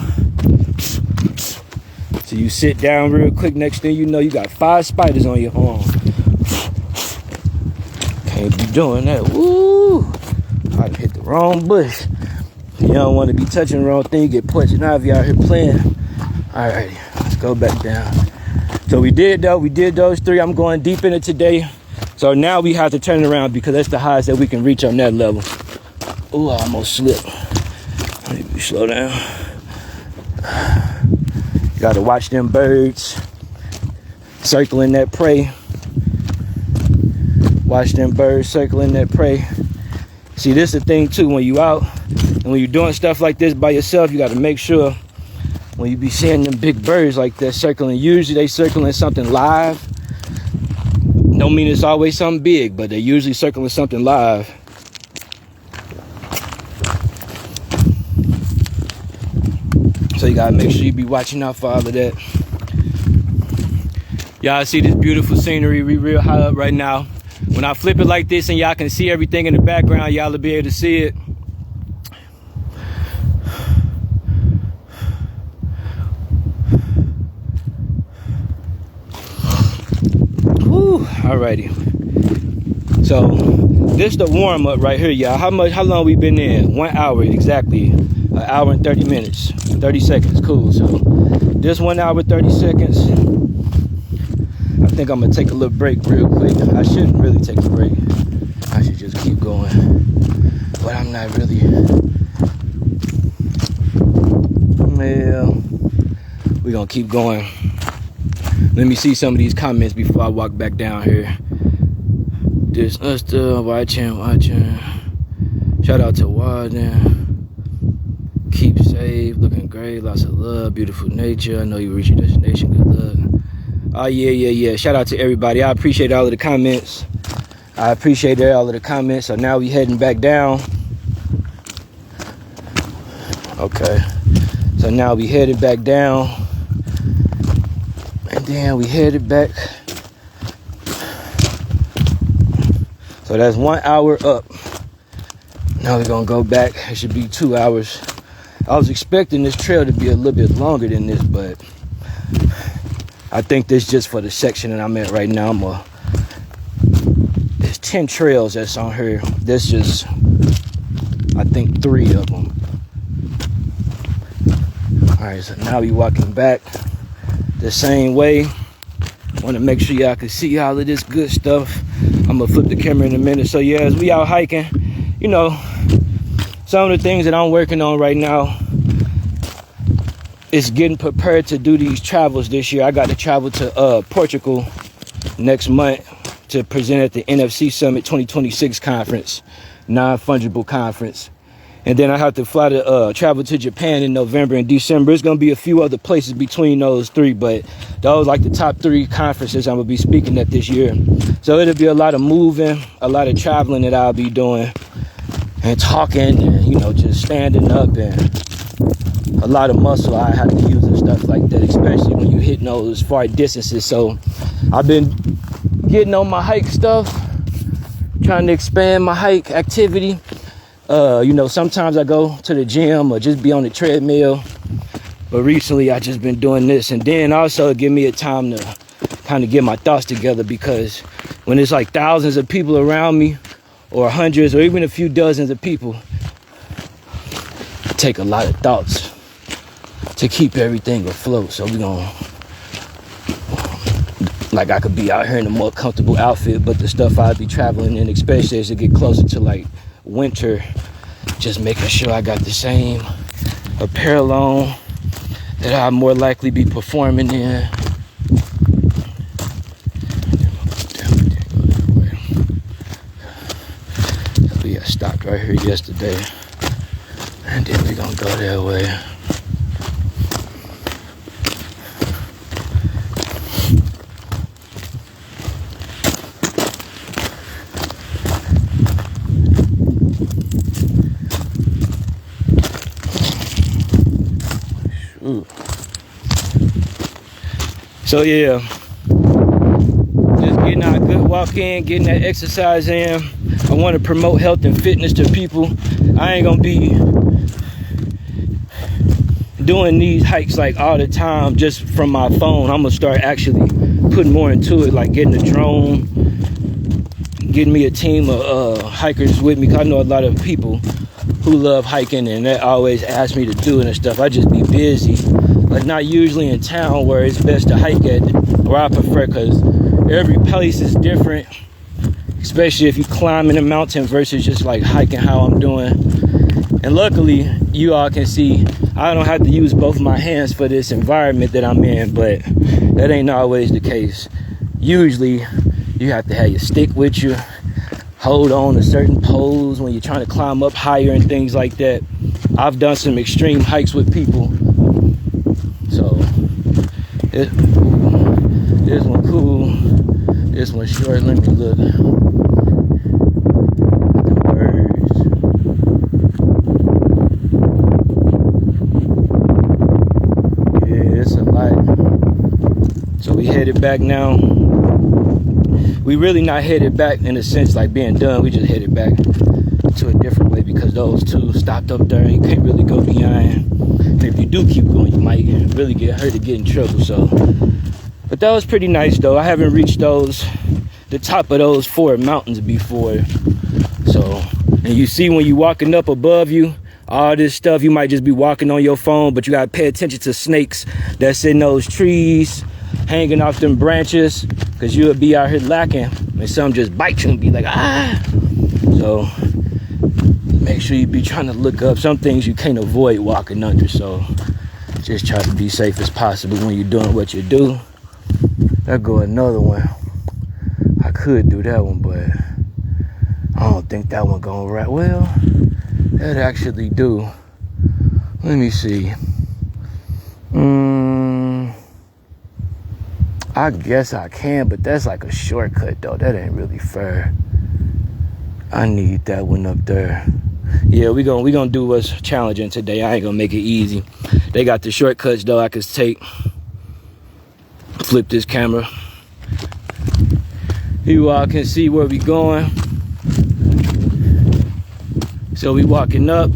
you sit down real quick. Next thing you know, you got 5 spiders on your arm. Can't be doing that. Woo! I hit the wrong bush. You don't want to be touching the wrong thing. You get poison ivy out here playing. Alrighty, let's go back down. So we did those 3. I'm going deep in it today. So now we have to turn it around, because that's the highest that we can reach on that level. Oh, I almost slipped. Let me slow down. You gotta watch them birds circling that prey. Watch them birds circling that prey. See, this is the thing too, when you out and when you're doing stuff like this by yourself, you got to make sure when you be seeing them big birds like that circling, usually they circling something live. Don't mean it's always something big, but they usually circling something live. So you gotta make sure you be watching out for all of that. Y'all see this beautiful scenery. We real high up right now. When I flip it like this and y'all can see everything in the background, y'all will be able to see it. Whew, alrighty. So this the warm up right here, y'all. How long we been in? 1 hour exactly. 1 hour and 30 minutes. 30 seconds, cool. So this 1 hour 30 seconds. I think I'm gonna take a little break real quick. I shouldn't really take a break. I should just keep going. But I'm not really. Well, we're gonna keep going. Let me see some of these comments before I walk back down here. This us still watching. Shout out to Walden. Keep safe, looking great, lots of love, beautiful nature. I know you reach your destination, good luck. Oh, yeah. Shout out to everybody. I appreciate all of the comments. So now we heading back down. Okay. So now we headed back down. And then we headed back. So that's 1 hour up. Now we're going to go back. It should be 2 hours. I was expecting this trail to be a little bit longer than this, but I think this just for the section that I'm at right now. There's 10 trails that's on here. There's just, I think, 3 of them. All right, so now we walking back the same way. Want to make sure y'all can see all of this good stuff. I'm gonna flip the camera in a minute. So yeah, as we out hiking, you know, some of the things that I'm working on right now is getting prepared to do these travels this year. I got to travel to Portugal next month to present at the NFC Summit 2026 conference, non-fungible conference. And then I have to fly to travel to Japan in November and December. It's going to be a few other places between those 3, but those like the top 3 conferences I'm going to be speaking at this year. So it'll be a lot of moving, a lot of traveling that I'll be doing and talking and, you know, just standing up and a lot of muscle I have to use and stuff like that, especially when you hit those far distances. So I've been getting on my hike stuff, trying to expand my hike activity. You know, sometimes I go to the gym or just be on the treadmill, but recently I just been doing this. And then also give me a time to kind of get my thoughts together, because when it's like thousands of people around me or hundreds or even a few dozens of people, it take a lot of thoughts to keep everything afloat. So we gonna, like, I could be out here in a more comfortable outfit, but the stuff I'd be traveling in, especially as it get closer to like winter, just making sure I got the same apparel on that I'll more likely be performing in. We got stopped right here yesterday, and then we're gonna go that way. So yeah, just getting out a good walk in, getting that exercise in. I want to promote health and fitness to people. I ain't gonna be doing these hikes like all the time just from my phone. I'm gonna start actually putting more into it, like getting a drone, getting me a team of hikers with me, 'cause I know a lot of people who love hiking and they always ask me to do it and stuff. I just be busy, like not usually in town where it's best to hike at, where I prefer, because every place is different, especially if you climbing a mountain versus just like hiking how I'm doing. And luckily you all can see I don't have to use both my hands for this environment that I'm in, but that ain't always the case. Usually you have to have your stick with you, hold on to certain poles when you're trying to climb up higher and things like that. I've done some extreme hikes with people. So this one cool, this one short. Let me look. The birds. Yeah, it's a lot. So we headed back now. We really not headed back in a sense like being done. We just headed back to a different way because those two stopped up there and you can't really go beyond. And if you do keep going, you might really get hurt or get in trouble. So, but that was pretty nice though. I haven't reached the top of those 4 mountains before. So, and you see when you walking up above you, all this stuff, you might just be walking on your phone, but you gotta pay attention to snakes that's in those trees, hanging off them branches, because you'll be out here lacking and some just bite you and be like, ah. So make sure you be trying to look up. Some things you can't avoid walking under, so just try to be safe as possible when you're doing what you do. There go another one. I could do that one, but I don't think that one gonna right. Well, that actually do. Let me see. I guess I can, but that's like a shortcut though. That ain't really fair. I need that one up there. Yeah, we gonna do what's challenging today. I ain't gonna make it easy. They got the shortcuts though I could take. Flip this camera. You all can see where we going. So we walking up.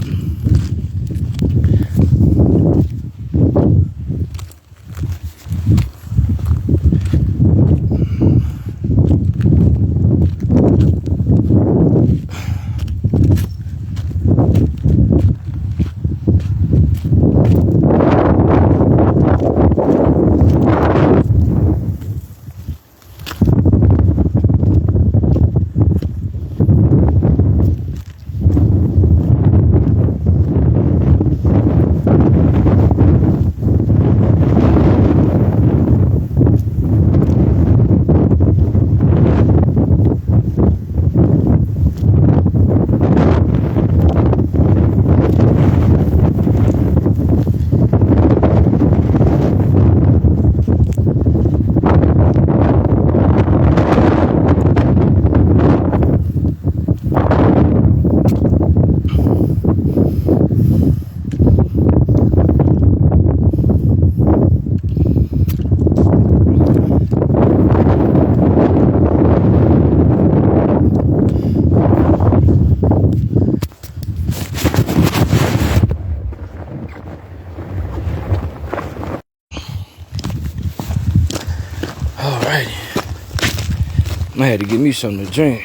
I had to get me something to drink.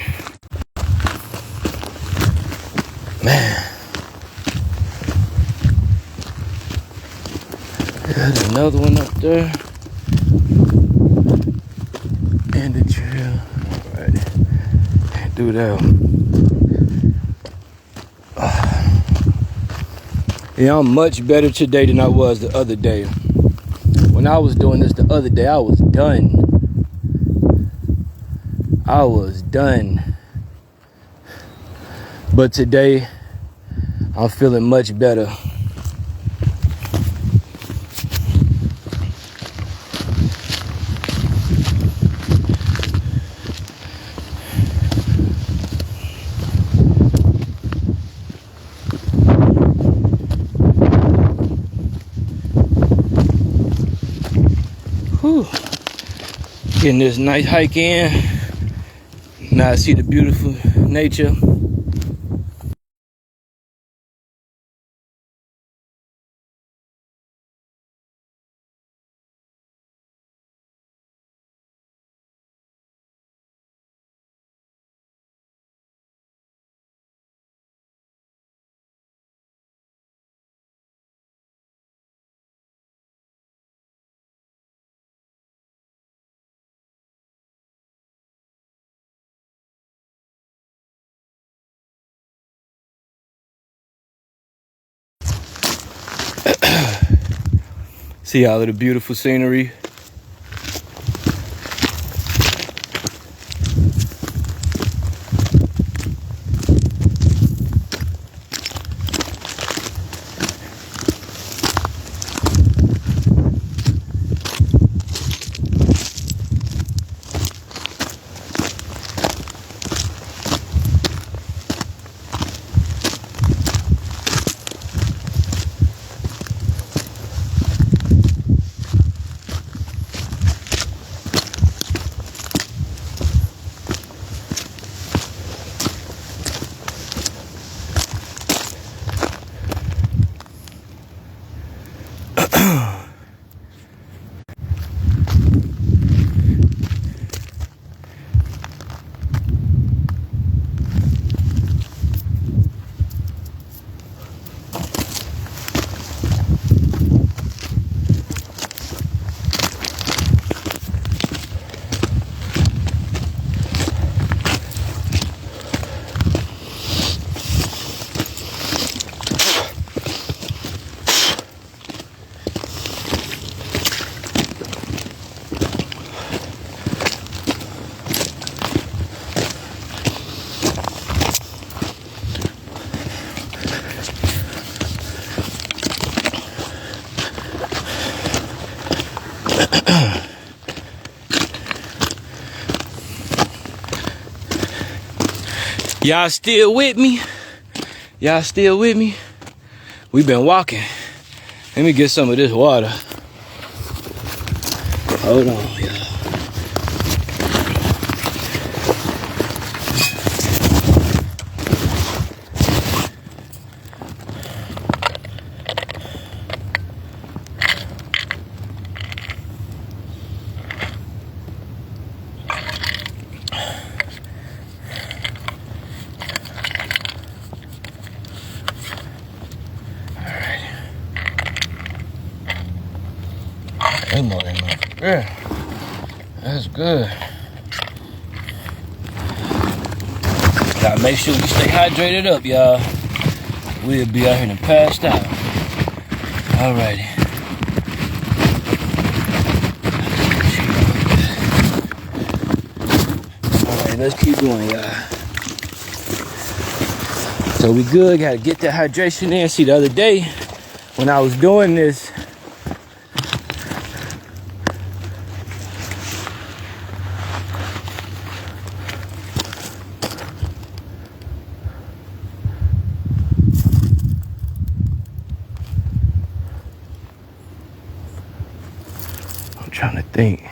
Man. There's another one up there. And the trail. Alright. Can't do that one. Yeah, I'm much better today than I was the other day. When I was doing this the other day, I was done. But today, I'm feeling much better. Whew. Getting this nice hike in. Now I see the beautiful nature. See all of the beautiful scenery. Y'all still with me? Y'all still with me? We've been walking. Let me get some of this water. Hold on, y'all. Yeah, that's good. Gotta make sure we stay hydrated up, y'all. We'll be out here and passed out. Alrighty. Alright, let's keep going, y'all. So we good, gotta get that hydration in. See, the other day when I was doing this, trying to think.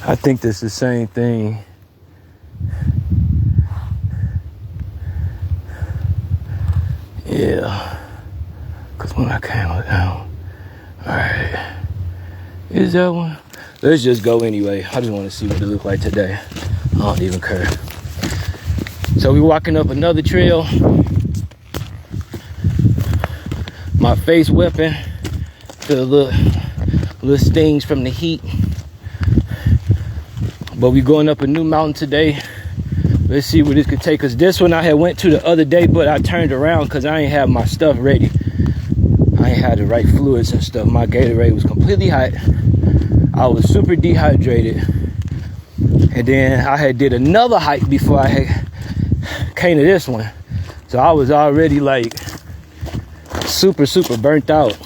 I think this is the same thing. Yeah. Because when I came down. Alright. Is that one? Let's just go anyway. I just want to see what it looks like today. I don't even care. So we walking up another trail. My face weapon. Feel a little stings from the heat, but we going up a new mountain today. Let's see where this could take us. This one I had went to the other day, but I turned around because I ain't have my stuff ready. I ain't had the right fluids and stuff. My Gatorade was completely hot. I was super dehydrated, and then I had did another hike before I had came to this one, so I was already like super burnt out.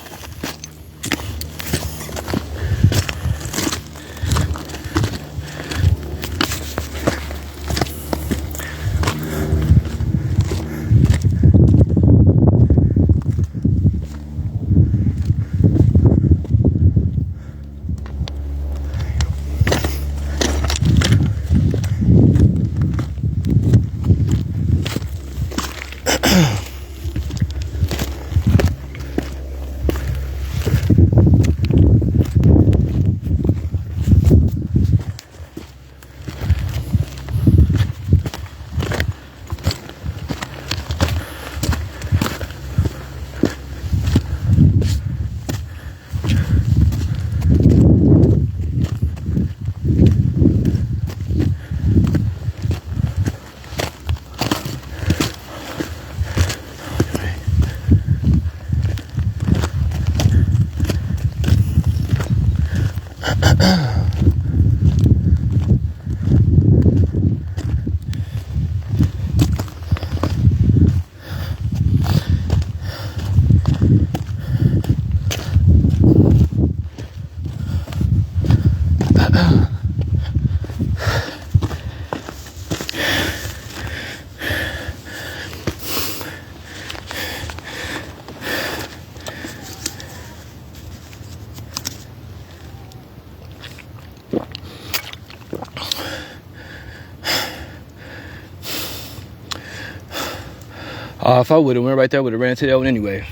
If I would have went right there, I would have ran to that one anyway.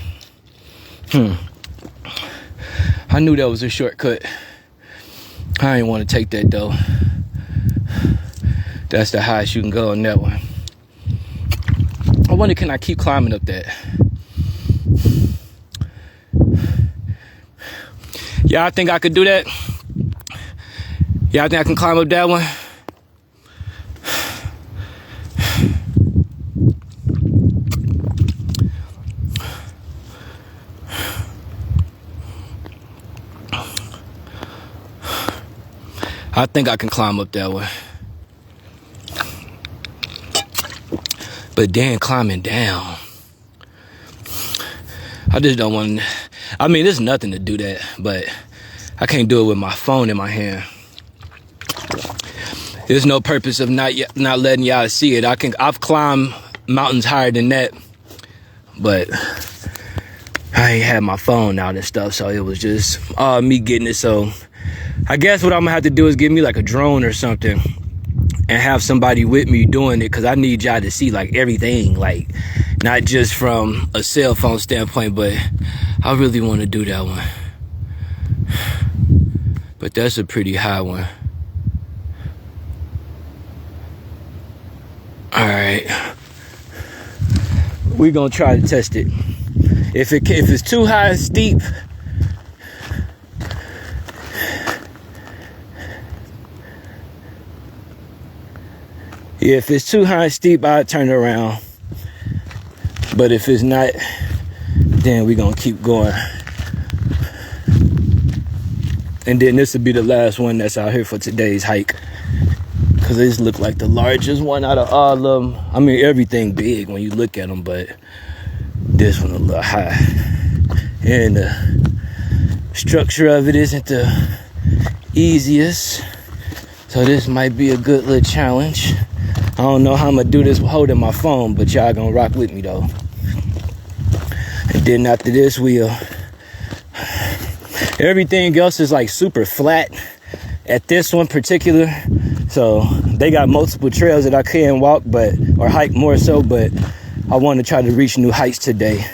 I knew that was a shortcut. I didn't want to take that though. That's the highest you can go on that one. I wonder, can I keep climbing up that? Yeah, I think I could do that. Yeah, I think I can climb up that one. I think I can climb up that one. But then climbing down, I just don't want to. I mean, there's nothing to do that, but I can't do it with my phone in my hand. There's no purpose of not letting y'all see it. I've climbed mountains higher than that, but I ain't had my phone out and stuff, so it was just me getting it. So I guess what I'm gonna have to do is get me like a drone or something and have somebody with me doing it, because I need y'all to see like everything, like not just from a cell phone standpoint, but I really want to do that one. But that's a pretty high one. All right, we're gonna try to test it. If it's too high and steep, if it's too high and steep, I'll turn it around. But if it's not, then we're gonna keep going. And then this will be the last one that's out here for today's hike, because this look like the largest one out of all of them. I mean, everything big when you look at them, but this one a little high. And the structure of it isn't the easiest, so this might be a good little challenge. I don't know how I'm gonna do this holding my phone, but y'all gonna rock with me though. And then after this, everything else is like super flat at this one particular. So they got multiple trails that I can walk, or hike more so, but I want to try to reach new heights today.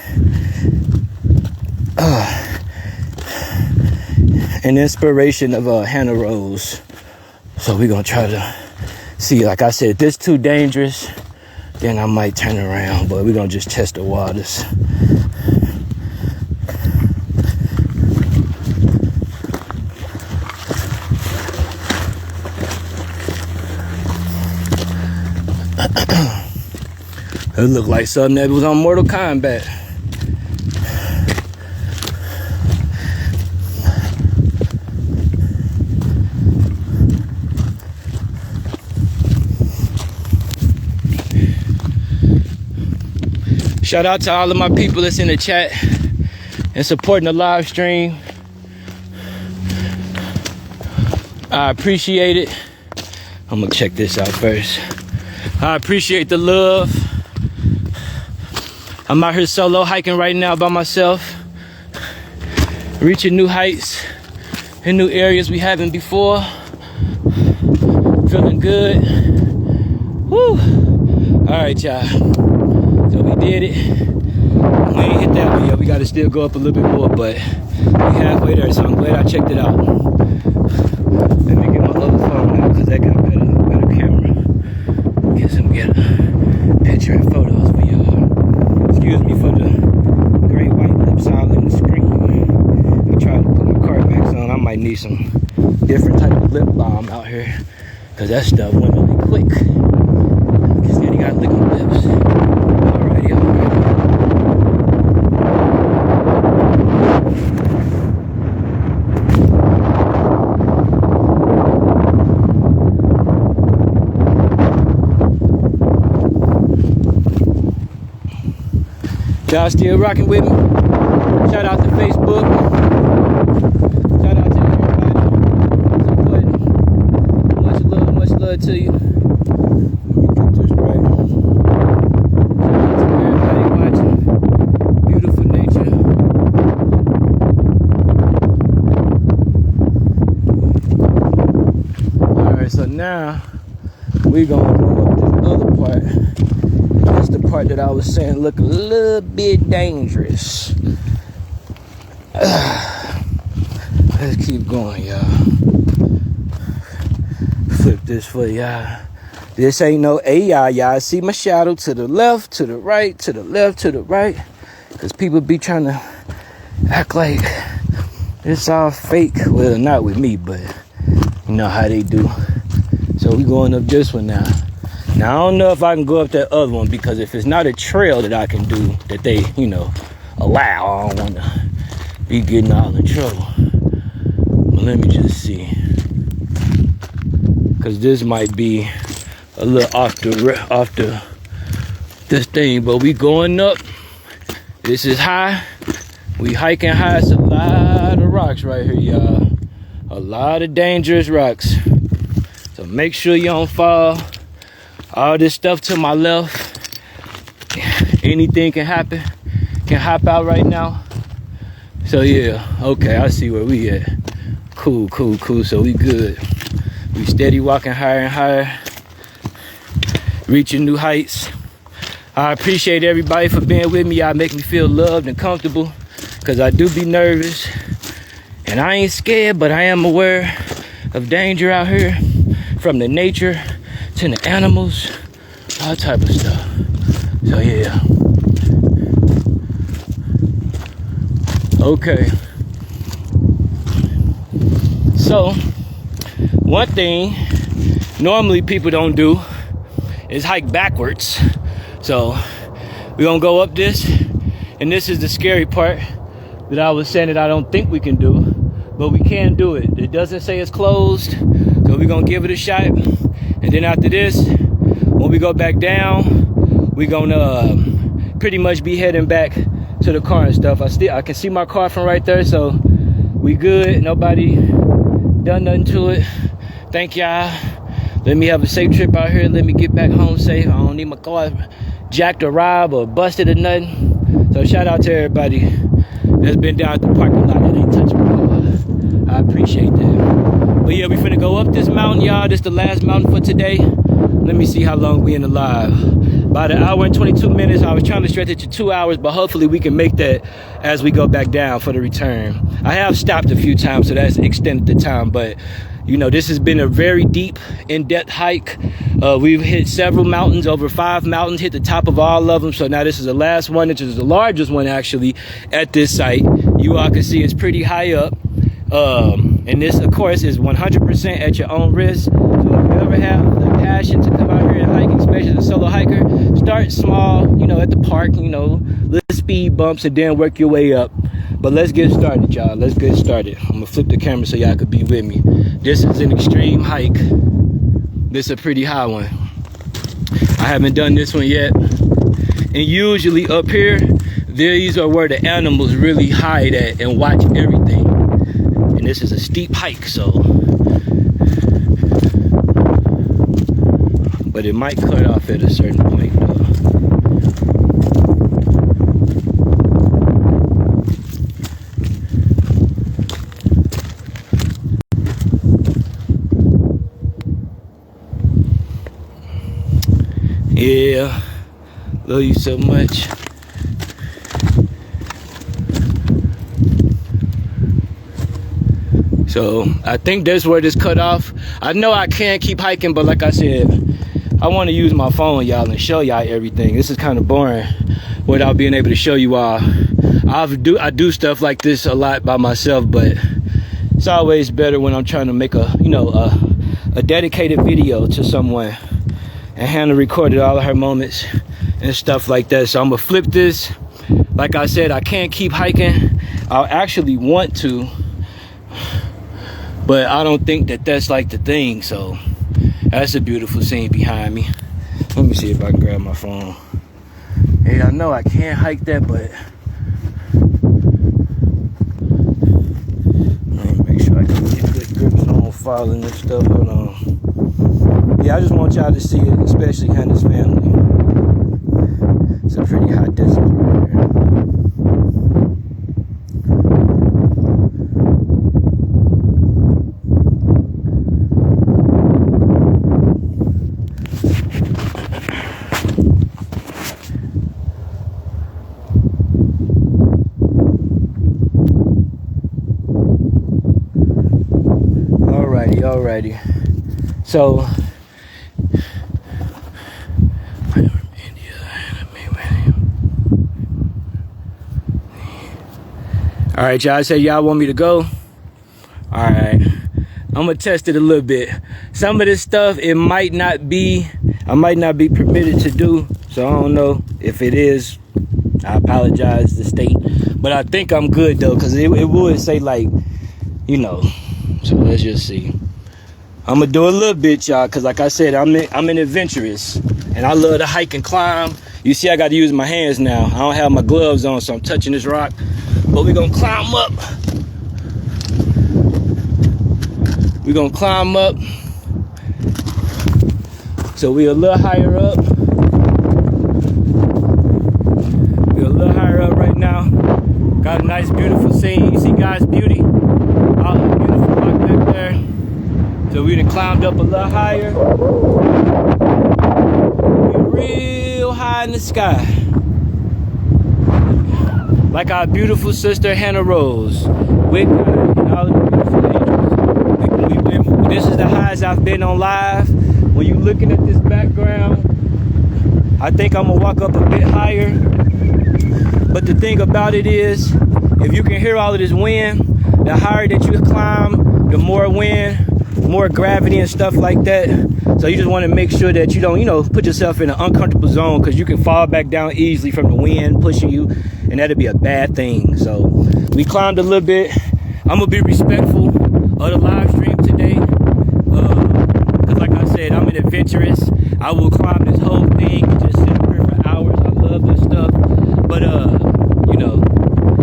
An inspiration of HannahRose. So we're gonna try to see. Like I said, if this too dangerous, then I might turn around, but we're gonna just test the waters. It looked like something that was on Mortal Kombat. Shout out to all of my people that's in the chat and supporting the live stream. I appreciate it. I'm gonna check this out first. I appreciate the love. I'm out here solo hiking right now by myself, reaching new heights in new areas we haven't before. Feeling good. Woo! All right, y'all. So we did it. We ain't hit that one yet. We got to still go up a little bit more, but we halfway there, so I'm glad I checked it out. Let me get my other phone out, because that got better camera. Get a picture and photos for y'all. Excuse me for the great white lips all in the screen. I tried to put my Carmex on. I might need some different type of lip balm out here, because that stuff went really quick. Just said he got liquid lips. Alrighty, alright. Y'all still rocking with me? Shout out to Facebook. Shout out to everybody supporting. Much love to you. Let me get this right. Shout out to everybody watching. Beautiful nature. Alright, so now we're gonna go up this other part. That's the part that I was saying look a little bit dangerous. Let's keep going, y'all. Flip this for y'all. This ain't no AI, y'all. See my shadow to the left, to the right, to the left, to the right. Because people be trying to act like it's all fake. Well, not with me, but you know how they do. So we going up this one now. Now, I don't know if I can go up that other one, because if it's not a trail that I can do, that they, allow, I don't want to be getting all in trouble. But let me just see. Because this might be a little off this thing, but we going up. This is high. We hiking high. It's a lot of rocks right here, y'all. a lot of dangerous rocks. So make sure you don't fall. All this stuff to my left, anything can happen. Can hop out right now. So yeah, okay, I see where we at. Cool. So we good. We steady walking higher and higher, reaching new heights. I appreciate everybody for being with me. Y'all make me feel loved and comfortable, because I do be nervous. And I ain't scared, but I am aware of danger out here, from the nature to the animals, all type of stuff. So yeah. Okay. So, one thing normally people don't do is hike backwards. So, we're gonna go up this, and this is the scary part that I was saying that I don't think we can do, but we can do it. It doesn't say it's closed, so we're gonna give it a shot. And then after this, when we go back down, we're gonna pretty much be heading back to the car and stuff. I can see my car from right there, so we good. Nobody done nothing to it. Thank y'all. Let me have a safe trip out here. Let me get back home safe. I don't need my car jacked or robbed or busted or nothing. So shout out to everybody that's been down at the parking lot that ain't touched my car. I appreciate that. But yeah, we finna go up this mountain, y'all. This the last mountain for today. Let me see how long we in the live. About 1 hour and 22 minutes. I was trying to stretch it to 2 hours, but hopefully we can make that as we go back down for the return. I have stopped a few times, so that's extended the time, but you know, this has been a very deep, in-depth hike. We've hit several mountains, over 5 mountains, hit the top of all of them. So now this is the last one, which is the largest one actually at this site. You all can see it's pretty high up. And this, of course, is 100% at your own risk. So if you ever have the passion to come out here and hike, especially as a solo hiker, start small, you know, at the park, you know, little speed bumps, and then work your way up. But let's get started, y'all. Let's get started. I'm gonna flip the camera so y'all could be with me. This is an extreme hike. This is a pretty high one. I haven't done this one yet. And usually up here, these are where the animals really hide at and watch everything. And this is a steep hike, so. But it might cut off at a certain point, though. Yeah, love you so much. So I think that's where this cut off. I know I can't keep hiking, but like I said, I want to use my phone, y'all, and show y'all everything. This is kind of boring without being able to show you all. I do stuff like this a lot by myself, but it's always better when I'm trying to make a dedicated video to someone. And Hannah recorded all of her moments and stuff like that. So I'm gonna flip this. Like I said, I can't keep hiking. I actually want to, but I don't think that that's like the thing. So that's a beautiful scene behind me. Let me see if I can grab my phone. Hey, I know I can't hike that, but let me make sure I can get good grips on following this stuff. Hold on. Yeah, I just want y'all to see it, especially Hannah's family. It's a pretty hot desert right here. Alrighty. So all right, y'all say y'all want me to go. All right, I'm gonna test it a little bit. Some of this stuff, I might not be permitted to do, so I don't know if it is. I apologize to state, but I think I'm good though, because it would say, like, you know. So let's just see. I'm gonna do a little bit, y'all, because like I said, I'm an adventurous, and I love to hike and climb. You see, I got to use my hands now. I don't have my gloves on, so I'm touching this rock. But we're gonna climb up. We're gonna climb up. So we're a little higher up. We're a little higher up right now. Got a nice, beautiful scene. You see God's beauty? All the beautiful rock back there. So we done climbed up a little higher. We're real high in the sky. Like our beautiful sister HannahRose. With God and all the beautiful angels. This is the highest I've been on live. When you're looking at this background, I think I'm gonna walk up a bit higher. But the thing about it is, if you can hear all of this wind, the higher that you climb, the more wind, more gravity and stuff like that. So you just want to make sure that you don't, put yourself in an uncomfortable zone, because you can fall back down easily from the wind pushing you, and that'd be a bad thing. So we climbed a little bit. I'm gonna be respectful of the live stream today, because like I said, I'm an adventurous. I will climb this whole thing and just sit up here for hours. I love this stuff, but I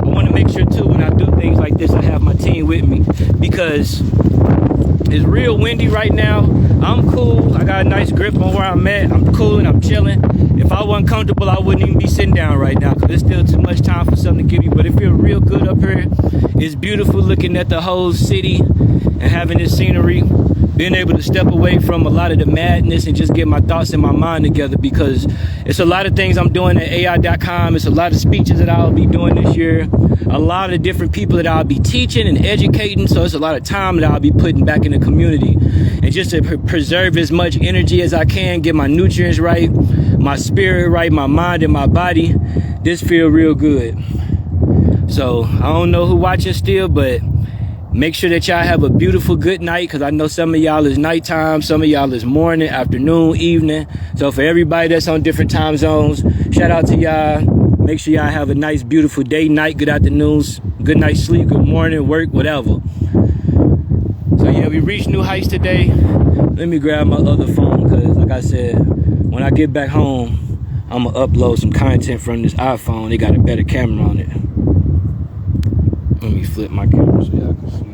want to make sure too, when I do things like this, I have my team with me, because it's real windy right now. I'm cool. I got a nice grip on where I'm at. I'm cool and I'm chilling. If I wasn't comfortable, I wouldn't even be sitting down right now, because it's still too much time for something to give you. But it feels real good up here. It's beautiful looking at the whole city and having this scenery. Being able to step away from a lot of the madness and just get my thoughts and my mind together, because it's a lot of things I'm doing at AI.com. It's a lot of speeches that I'll be doing this year. A lot of different people that I'll be teaching and educating. So it's a lot of time that I'll be putting back in the community. And just to preserve as much energy as I can, get my nutrients right, my spirit right, my mind and my body. This feel real good. So I don't know who watching still, but make sure that y'all have a beautiful good night, because I know some of y'all is nighttime, some of y'all is morning, afternoon, evening. So for everybody that's on different time zones, shout out to y'all. Make sure y'all have a nice, beautiful day, night, good afternoons, good night sleep, good morning, work, whatever. So yeah, we reached new heights today. Let me grab my other phone, because like I said, when I get back home, I'm gonna upload some content from this iPhone. They got a better camera on it. Let me flip my camera so y'all can see.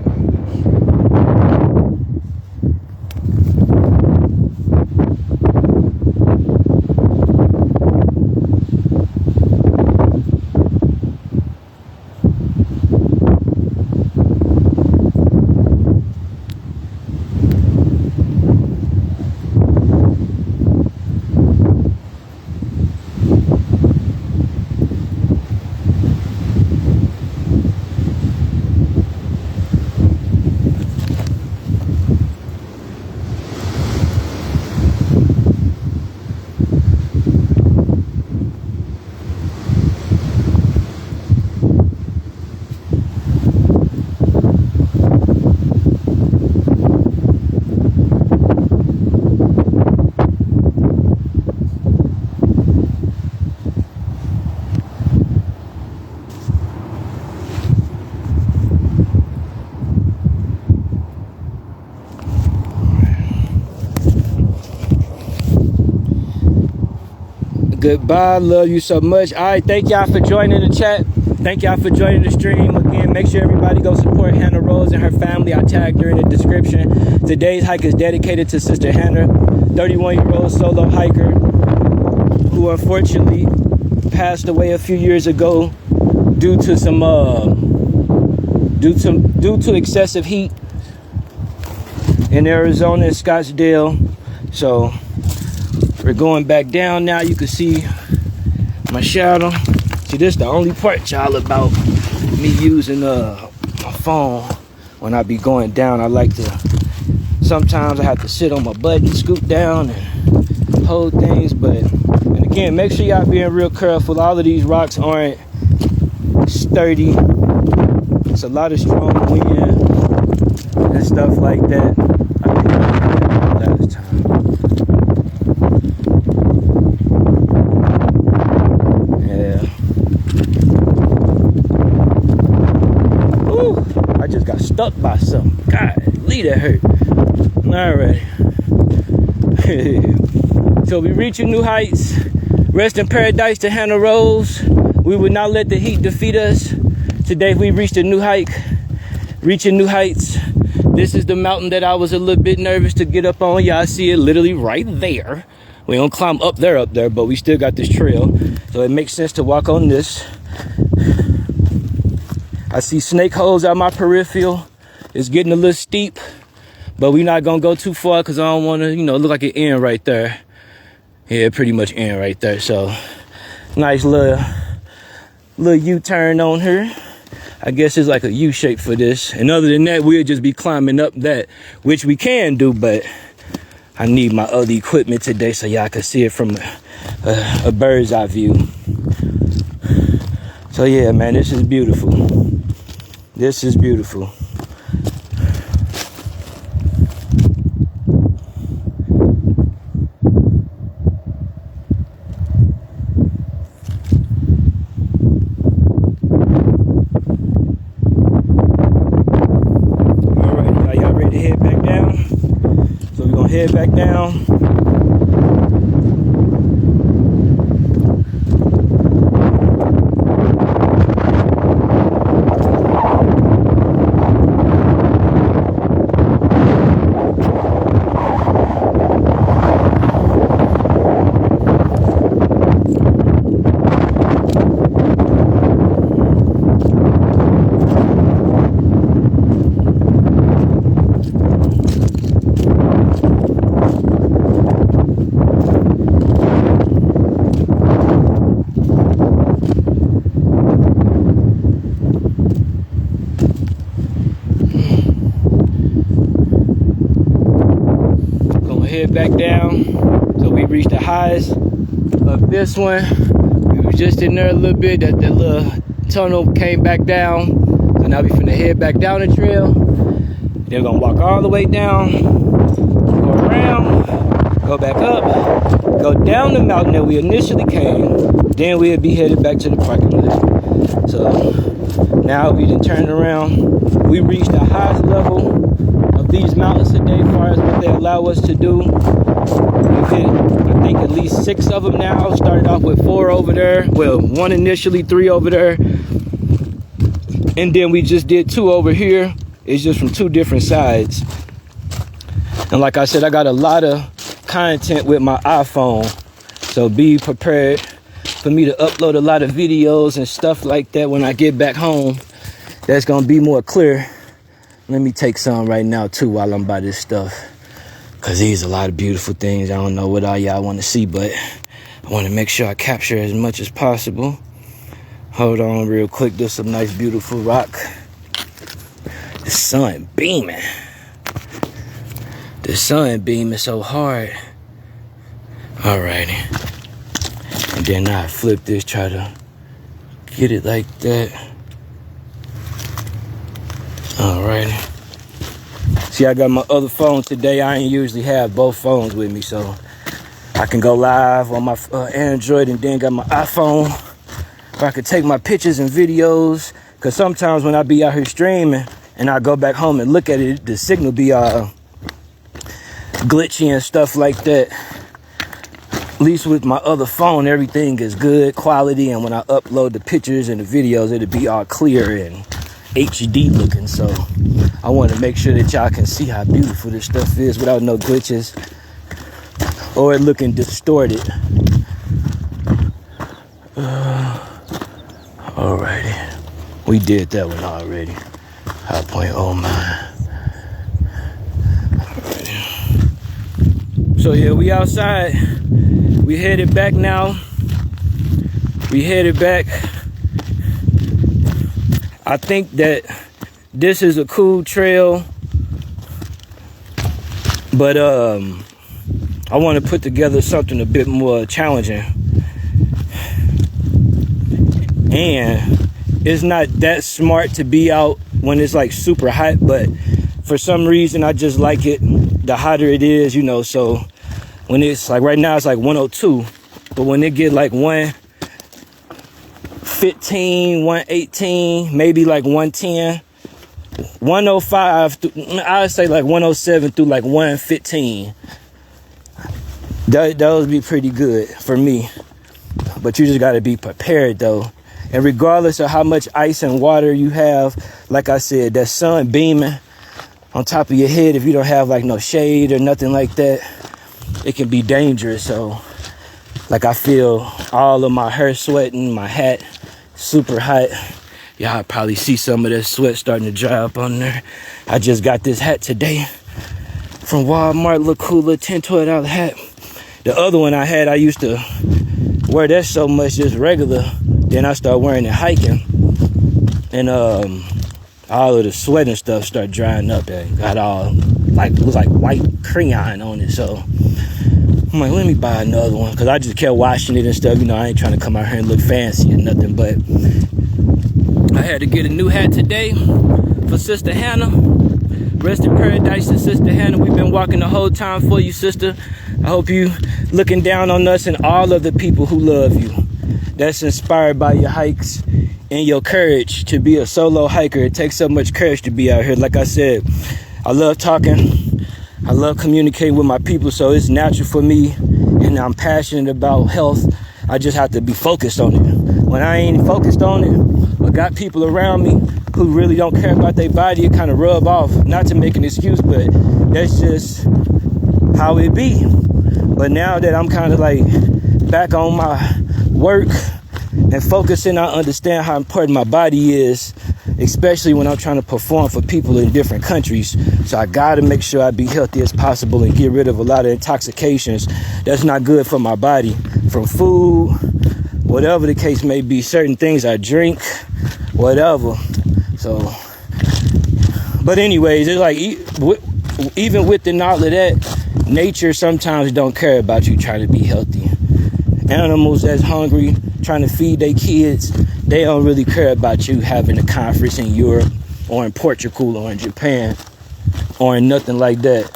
Goodbye, love you so much. All right, thank y'all for joining the chat. Thank y'all for joining the stream. Again, make sure everybody go support HannahRose and her family. I tagged her in the description. Today's hike is dedicated to Sister Hannah, 31-year-old solo hiker who unfortunately passed away a few years ago due to some due to excessive heat in Arizona and Scottsdale. So we're going back down now. You can see my shadow. See, this is the only part, y'all, about me using my phone when I be going down. I like to, sometimes I have to sit on my butt and scoot down and hold things. But, and again, make sure y'all being real careful. All of these rocks aren't sturdy. It's a lot of strong wind and stuff like that. I think I did that last time. I just got stuck by something. God, leave that hurt. Alright. So we reaching new heights. Rest in paradise to HannahRose. We will not let the heat defeat us. Today we reached a new hike. Reaching new heights. This is the mountain that I was a little bit nervous to get up on. Y'all see it literally right there. We don't climb up there, but we still got this trail. So it makes sense to walk on this. I see snake holes out my peripheral. It's getting a little steep, but we're not gonna go too far because I don't want to, look like it end right there. Yeah, pretty much end right there. So nice little U-turn on here. I guess it's like a U shape for this. And other than that, we'll just be climbing up that, which we can do, but I need my other equipment today so y'all can see it from a bird's eye view. So yeah, man, this is beautiful. This is beautiful. Head back down. Head back down. So we reached the highest of this one. We was just in there a little bit. That little tunnel came back down. So now we finna head back down the trail. Then we're gonna walk all the way down, go around, go back up, go down the mountain that we initially came. Then we'll be headed back to the parking lot. So now we done turned around. We reached the highest level of these mountains today as far as what they allow us to do. We've hit, I think, at least 6 of them now. Started off with 4 over there. Well, 1 initially, 3 over there. And then we just did 2 over here. It's just from 2 different sides. And like I said, I got a lot of content with my iPhone. So be prepared for me to upload a lot of videos and stuff like that when I get back home. That's going to be more clear. Let me take some right now, too, while I'm by this stuff. Because these are a lot of beautiful things. I don't know what all y'all want to see, but I want to make sure I capture as much as possible. Hold on real quick. There's some nice, beautiful rock. The sun beaming. The sun beaming so hard. Alrighty. And then I flip this, try to get it like that. Alrighty. See, I got my other phone today. I ain't usually have both phones with me, so I can go live on my Android and then got my iPhone where I can take my pictures and videos. Because sometimes when I be out here streaming and I go back home and look at it, the signal be glitchy and stuff like that. At least with my other phone, everything is good quality. And when I upload the pictures and the videos, it'll be all clear and HD looking. So I want to make sure that y'all can see how beautiful this stuff is without no glitches or it looking distorted. Alrighty, we did that one already. High point, oh my. Alrighty. So yeah, we outside. We headed back now. We headed back. I think that this is a cool trail, but I want to put together something a bit more challenging. And it's not that smart to be out when it's like super hot, but for some reason I just like it the hotter it is, so when it's like right now it's like 102, but when it get like 115, 118, maybe like 110, 105, I'd say like 107 through like 115. That would be pretty good for me. But you just got to be prepared though. And regardless of how much ice and water you have, like I said, that sun beaming, on top of your head, if you don't have like no shade or nothing like that, it can be dangerous. So like I feel all of my hair sweating, my hat super hot. Y'all probably see some of that sweat starting to dry up on there. I just got this hat today from Walmart. Look cool, little $10, $12 hat. The other one I had, I used to wear that so much just regular. Then I started wearing it hiking. And all of the sweat and stuff started drying up. And got all like, it was like white crayon on it. So I'm like, let me buy another one. Cause I just kept washing it and stuff. You know, I ain't trying to come out here and look fancy or nothing. But I had to get a new hat today for Sister Hannah. Rest in paradise to Sister Hannah. We've been walking the whole time for you, sister. I hope you looking down on us and all of the people who love you. That's inspired by your hikes and your courage to be a solo hiker. It takes so much courage to be out here. Like I said, I love talking. I love communicating with my people, so it's natural for me, and I'm passionate about health. I just have to be focused on it. When I ain't focused on it, but got people around me who really don't care about their body, it kind of rub off. Not to make an excuse, but that's just how it be. But now that I'm kind of like back on my work and focusing, I understand how important my body is, especially when I'm trying to perform for people in different countries. So I got to make sure I be healthy as possible and get rid of a lot of intoxications that's not good for my body, from food, whatever the case may be, certain things I drink, whatever. So, but anyways, it's like even within all of that, nature sometimes don't care about you trying to be healthy. Animals that's hungry, trying to feed their kids, they don't really care about you having a conference in Europe or in Portugal or in Japan or in nothing like that.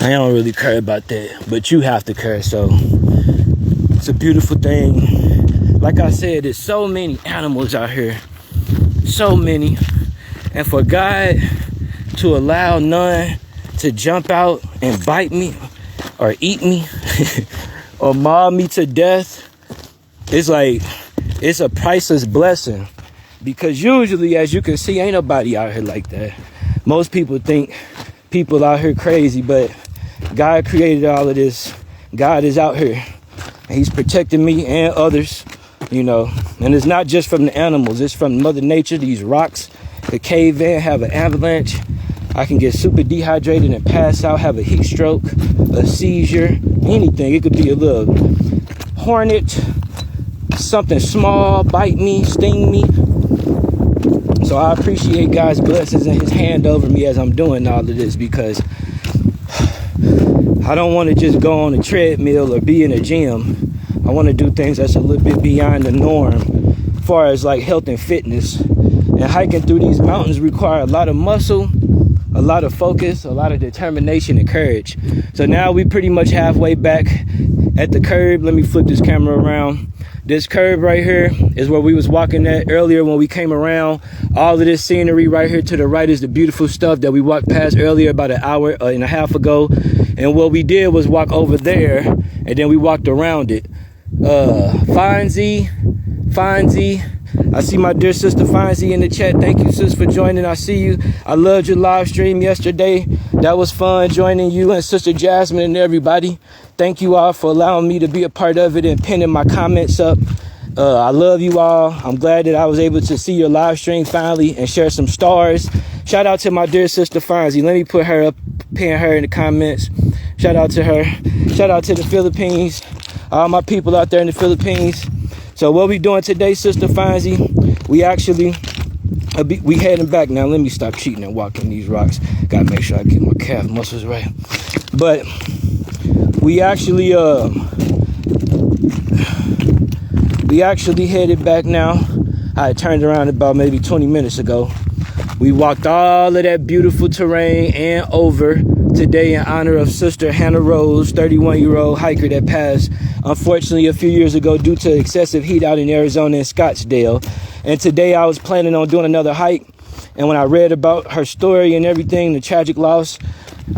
I don't really care about that, but you have to care. So it's a beautiful thing. Like I said, there's so many animals out here, so many, and for God to allow none to jump out and bite me or eat me or maul me to death, it's like, it's a priceless blessing. Because usually, as you can see, ain't nobody out here like that. Most people think people out here crazy, but God created all of this. God is out here. And he's protecting me and others, you know. And it's not just from the animals. It's from Mother Nature. These rocks could cave in, have an avalanche. I can get super dehydrated and pass out, have a heat stroke, a seizure, anything. It could be a little hornet, something small, bite me, sting me. So I appreciate God's blessings and his hand over me as I'm doing all of this, because I don't want to just go on a treadmill or be in a gym. I want to do things that's a little bit beyond the norm as far as like health and fitness. And hiking through these mountains require a lot of muscle, a lot of focus, a lot of determination and courage. So now we pretty much halfway back at the curb. Let me flip this camera around. This curb right here is where we was walking at earlier when we came around. All of this scenery right here to the right is the beautiful stuff that we walked past earlier about an hour and a half ago. And what we did was walk over there, and then we walked around it. Fonzie, I see my dear sister Fonzie in the chat. Thank you, sis, for joining. I see you. I loved your live stream yesterday. That was fun joining you and Sister Jasmine and everybody. Thank you all for allowing me to be a part of it and pinning my comments up. I love you all. I'm glad that I was able to see your live stream finally and share some stars. Shout out to my dear sister Fonzie. Let me put her up, pin her in the comments. Shout out to her. Shout out to the Philippines. All my people out there in the Philippines. So what we doing today, Sister Fonzie? We heading back now. Let me stop cheating and walking these rocks. Gotta make sure I get my calf muscles right. But we actually headed back now. I turned around about maybe 20 minutes ago. We walked all of that beautiful terrain and over today in honor of Sister HannahRose, 31-year-old hiker that passed, unfortunately, a few years ago due to excessive heat out in Arizona and Scottsdale. And today I was planning on doing another hike. And when I read about her story and everything, the tragic loss,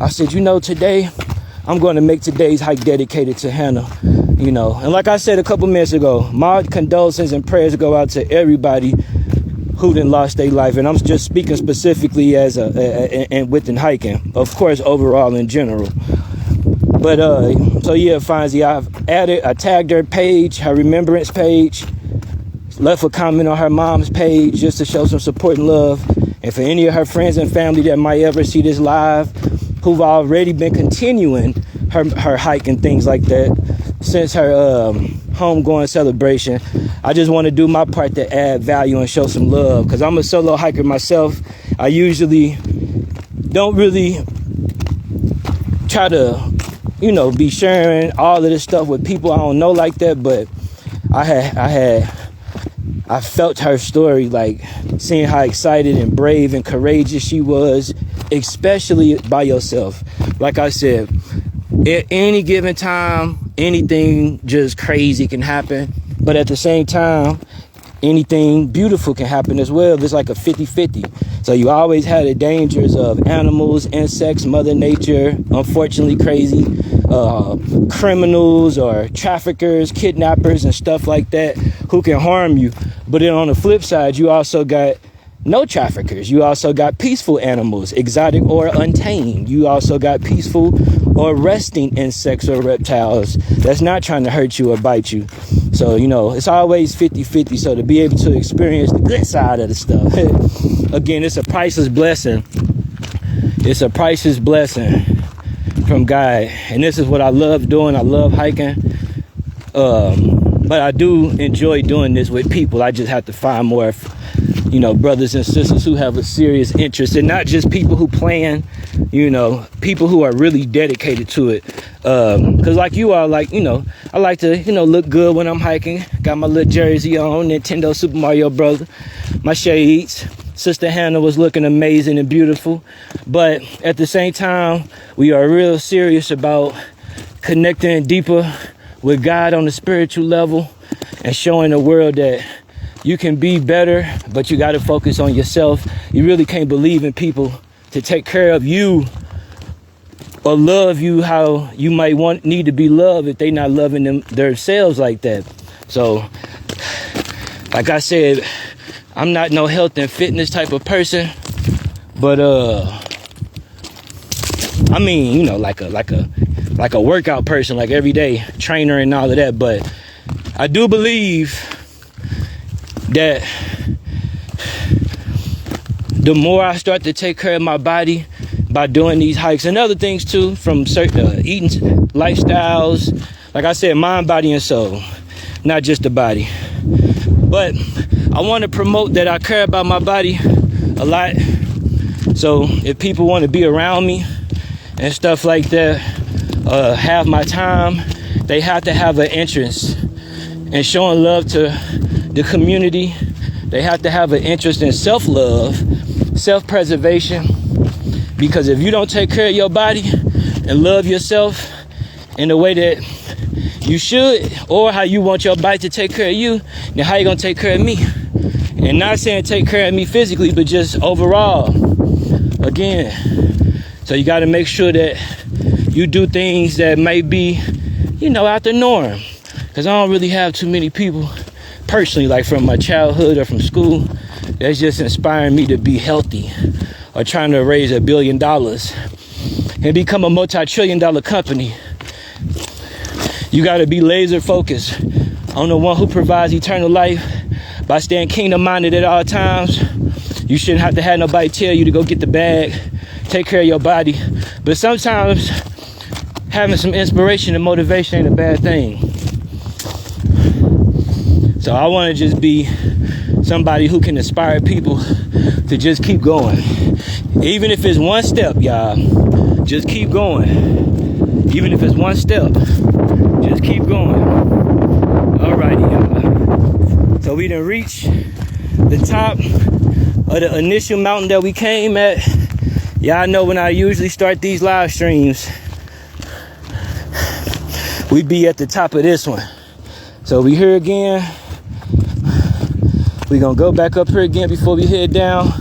I said, you know, today I'm going to make today's hike dedicated to Hannah. And like I said a couple minutes ago, my condolences and prayers go out to everybody who done lost their life. And I'm just speaking specifically as and within hiking, of course, overall in general. But so yeah, Fonzie, I tagged her page, her remembrance page, left a comment on her mom's page just to show some support and love. And for any of her friends and family that might ever see this live, who've already been continuing her hike and things like that since her homegoing celebration, I just want to do my part to add value and show some love, because I'm a solo hiker myself. I usually don't really try to be sharing all of this stuff with people I don't know like that, but I felt her story, like seeing how excited and brave and courageous she was, especially by yourself. Like I said, at any given time, anything just crazy can happen. But at the same time, anything beautiful can happen as well. It's like a 50-50. So you always had the dangers of animals, insects, Mother Nature, unfortunately crazy, criminals or traffickers, kidnappers and stuff like that who can harm you. But then on the flip side, you also got no traffickers. You also got peaceful animals, exotic or untamed. You also got peaceful or resting insects or reptiles that's not trying to hurt you or bite you. So, it's always 50-50. So to be able to experience the good side of the stuff, again, it's a priceless blessing. It's a priceless blessing from God. And this is what I love doing. I love hiking. But I do enjoy doing this with people. I just have to find more, brothers and sisters who have a serious interest, and not just people who plan, people who are really dedicated to it. Because like you are, I like to, look good when I'm hiking. Got my little jersey on, Nintendo Super Mario Bros. My shades. Sister Hannah was looking amazing and beautiful. But at the same time, we are real serious about connecting deeper with God on the spiritual level and showing the world that you can be better, but you got to focus on yourself. You really can't believe in people to take care of you or love you how you might need to be loved if they not loving themselves like that. So, like I said, I'm not no health and fitness type of person, but I mean, like a workout person, like everyday trainer and all of that. But I do believe that the more I start to take care of my body by doing these hikes and other things too, from certain eating lifestyles, like I said, mind, body, and soul, not just the body. But I want to promote that I care about my body a lot. So if people want to be around me and stuff like that, have my time, they have to have an interest in showing love to the community. They have to have an interest in self-love, self-preservation, because if you don't take care of your body and love yourself in the way that you should, or how you want your body to take care of you, then how you gonna take care of me? And not saying take care of me physically, but just overall. Again, so you got to make sure that you do things that may be, out the norm. Because I don't really have too many people personally, like from my childhood or from school, that's just inspiring me to be healthy or trying to raise $1 billion and become a multi-trillion-dollar company. You got to be laser focused on the one who provides eternal life by staying kingdom-minded at all times. You shouldn't have to have nobody tell you to go get the bag, take care of your body. But sometimes having some inspiration and motivation ain't a bad thing. So I want to just be somebody who can inspire people to just keep going. Even if it's one step, y'all, just keep going. Even if it's one step, just keep going. Alrighty, y'all. So we done reached the top of the initial mountain that we came at. Y'all know when I usually start these live streams, we be at the top of this one. So we here again. We gonna go back up here again before we head down.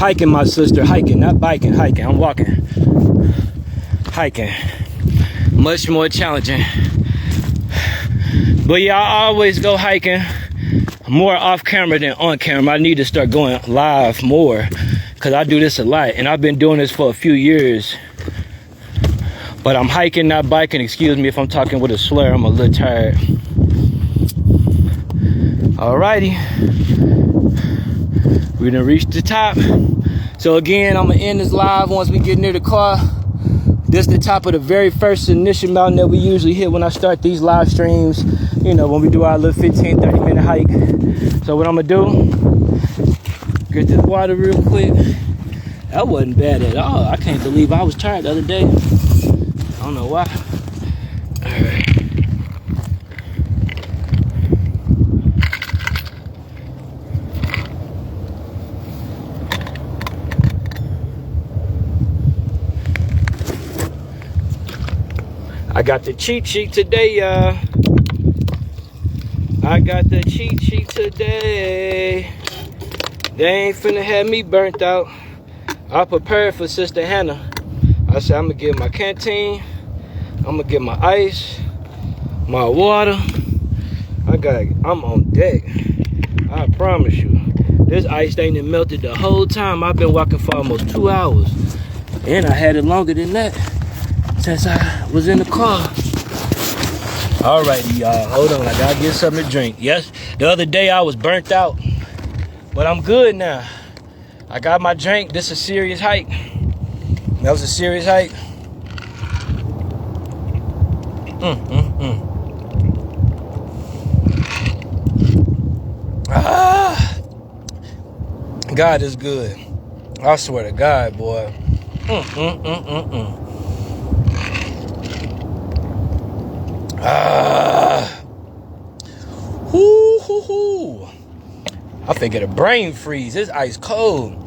hiking, my sister. Hiking, not biking. Hiking. I'm walking. Hiking. Much more challenging. But yeah, I always go hiking more off camera than on camera. I need to start going live more because I do this a lot. And I've been doing this for a few years. But I'm hiking, not biking. Excuse me if I'm talking with a slur. I'm a little tired. Alrighty. We done reached the top. So again, I'm gonna end this live once we get near the car. This is the top of the very first initial mountain that we usually hit when I start these live streams. You know, when we do our little 15, 30-minute hike. So what I'm gonna do, get this water real quick. That wasn't bad at all. I can't believe I was tired the other day. I don't know why. All right. I got the cheat sheet today, y'all. I got the cheat sheet today. They ain't finna have me burnt out. I prepared for Sister Hannah. I said I'm gonna get my canteen. I'm gonna get my ice, my water. I'm on deck. I promise you. This ice ain't even melted the whole time. I've been walking for almost 2 hours. And I had it longer than that since I was in the car. Alrighty, y'all. Hold on. I gotta get something to drink. Yes, the other day I was burnt out. But I'm good now. I got my drink. This is a serious hike. That was a serious hike. God is good. I swear to God, boy. I think get a brain freeze. This ice cold.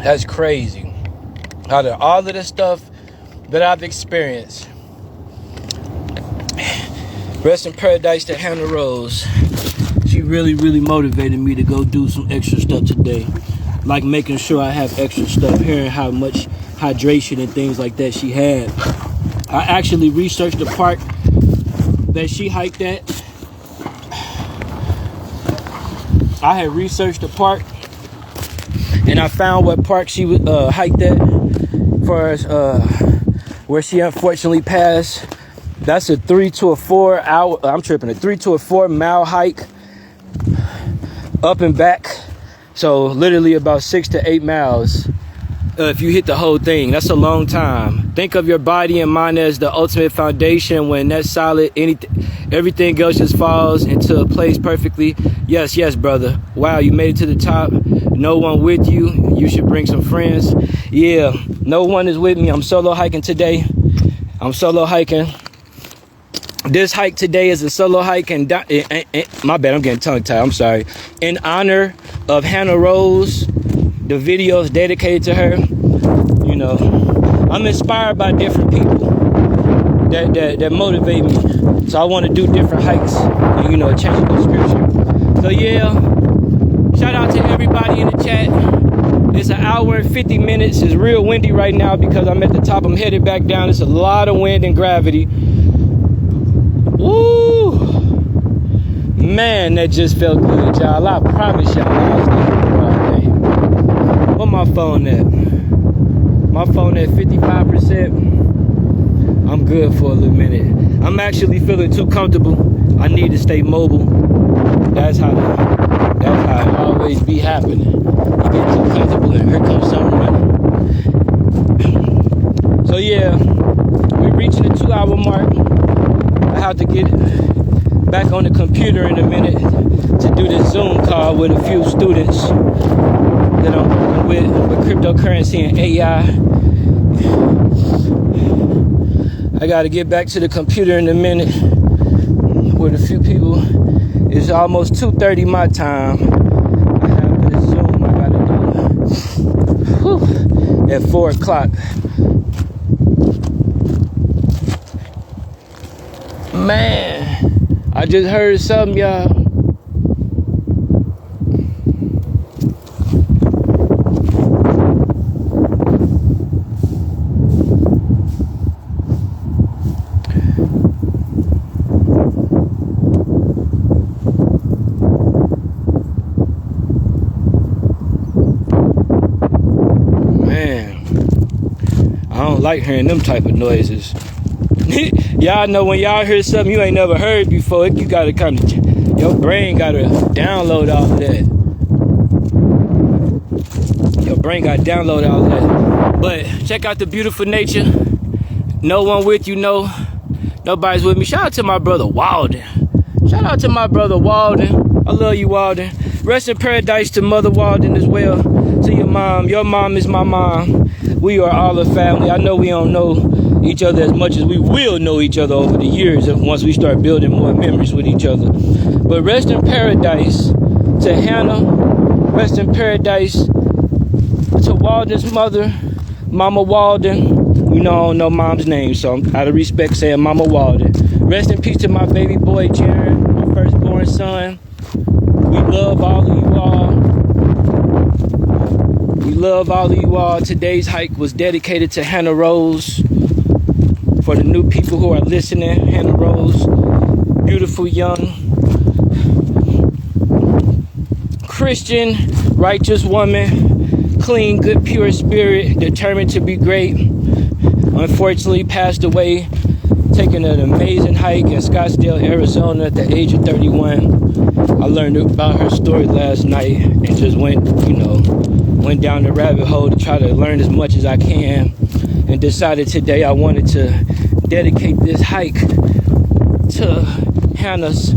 That's crazy. Out of all of the stuff that I've experienced, rest in paradise to HannahRose. She really, really motivated me to go do some extra stuff today. Like making sure I have extra stuff, hearing how much hydration and things like that she had. I actually researched the park that she hiked at. I had researched the park and I found what park she hiked at for where she unfortunately passed. That's a 3 to 4 hour, I'm tripping, a 3 to 4 mile hike up and back. So literally about 6 to 8 miles. If you hit the whole thing, that's a long time. Think of your body and mind as the ultimate foundation. When that's solid, everything else just falls into place perfectly. Yes, brother. Wow, you made it to the top. No one with you. You should bring some friends. Yeah, no one is with me. I'm solo hiking today. This hike today is a solo hike, and my bad, I'm getting tongue-tied. I'm sorry. In honor of HannahRose. The video is dedicated to her. You know, I'm inspired by different people that motivate me. So I want to do different hikes and, you know, change the scripture. So yeah, shout out to everybody in the chat. It's an hour and 50 minutes. It's real windy right now because I'm at the top. I'm headed back down. It's a lot of wind and gravity. Woo! Man, that just felt good, y'all. I promise y'all. Where my phone at? My phone at 55%. I'm good for a little minute. I'm actually feeling too comfortable. I need to stay mobile. That's how it always be happening. You get too comfortable and here comes something running. So yeah, we're reaching the 2 hour mark. I have to get back on the computer in a minute to do this Zoom call with a few students that I'm working with cryptocurrency and AI. I got to get back to the computer in a minute with a few people. It's almost 2:30 my time. I have this Zoom I got to do at 4 o'clock. Man, I just heard something, y'all. like hearing them type of noises. Y'all know when y'all hear something you ain't never heard before, you gotta kind of, your brain gotta download all of that. Your brain gotta download all of that. But check out the beautiful nature. No one with you, nobody's with me. Shout out to my brother Walden. Shout out to my brother Walden. I love you, Walden. Rest in paradise to Mother Walden as well. To your mom. Your mom is my mom. We are all a family. I know we don't know each other as much as we will know each other over the years once we start building more memories with each other. But rest in paradise to Hannah. Rest in paradise to Walden's mother, Mama Walden. You know I don't know mom's name, so I'm out of respect saying Mama Walden. Rest in peace to my baby boy Jared, my firstborn son. We love all of you all. We love all of you all. Today's hike was dedicated to HannahRose. For the new people who are listening, HannahRose, beautiful young Christian, righteous woman, clean, good, pure spirit, determined to be great. Unfortunately passed away taking an amazing hike in Scottsdale, Arizona at the age of 31. I learned about her story last night and just went down the rabbit hole to try to learn as much as I can, and decided today I wanted to dedicate this hike to Hannah's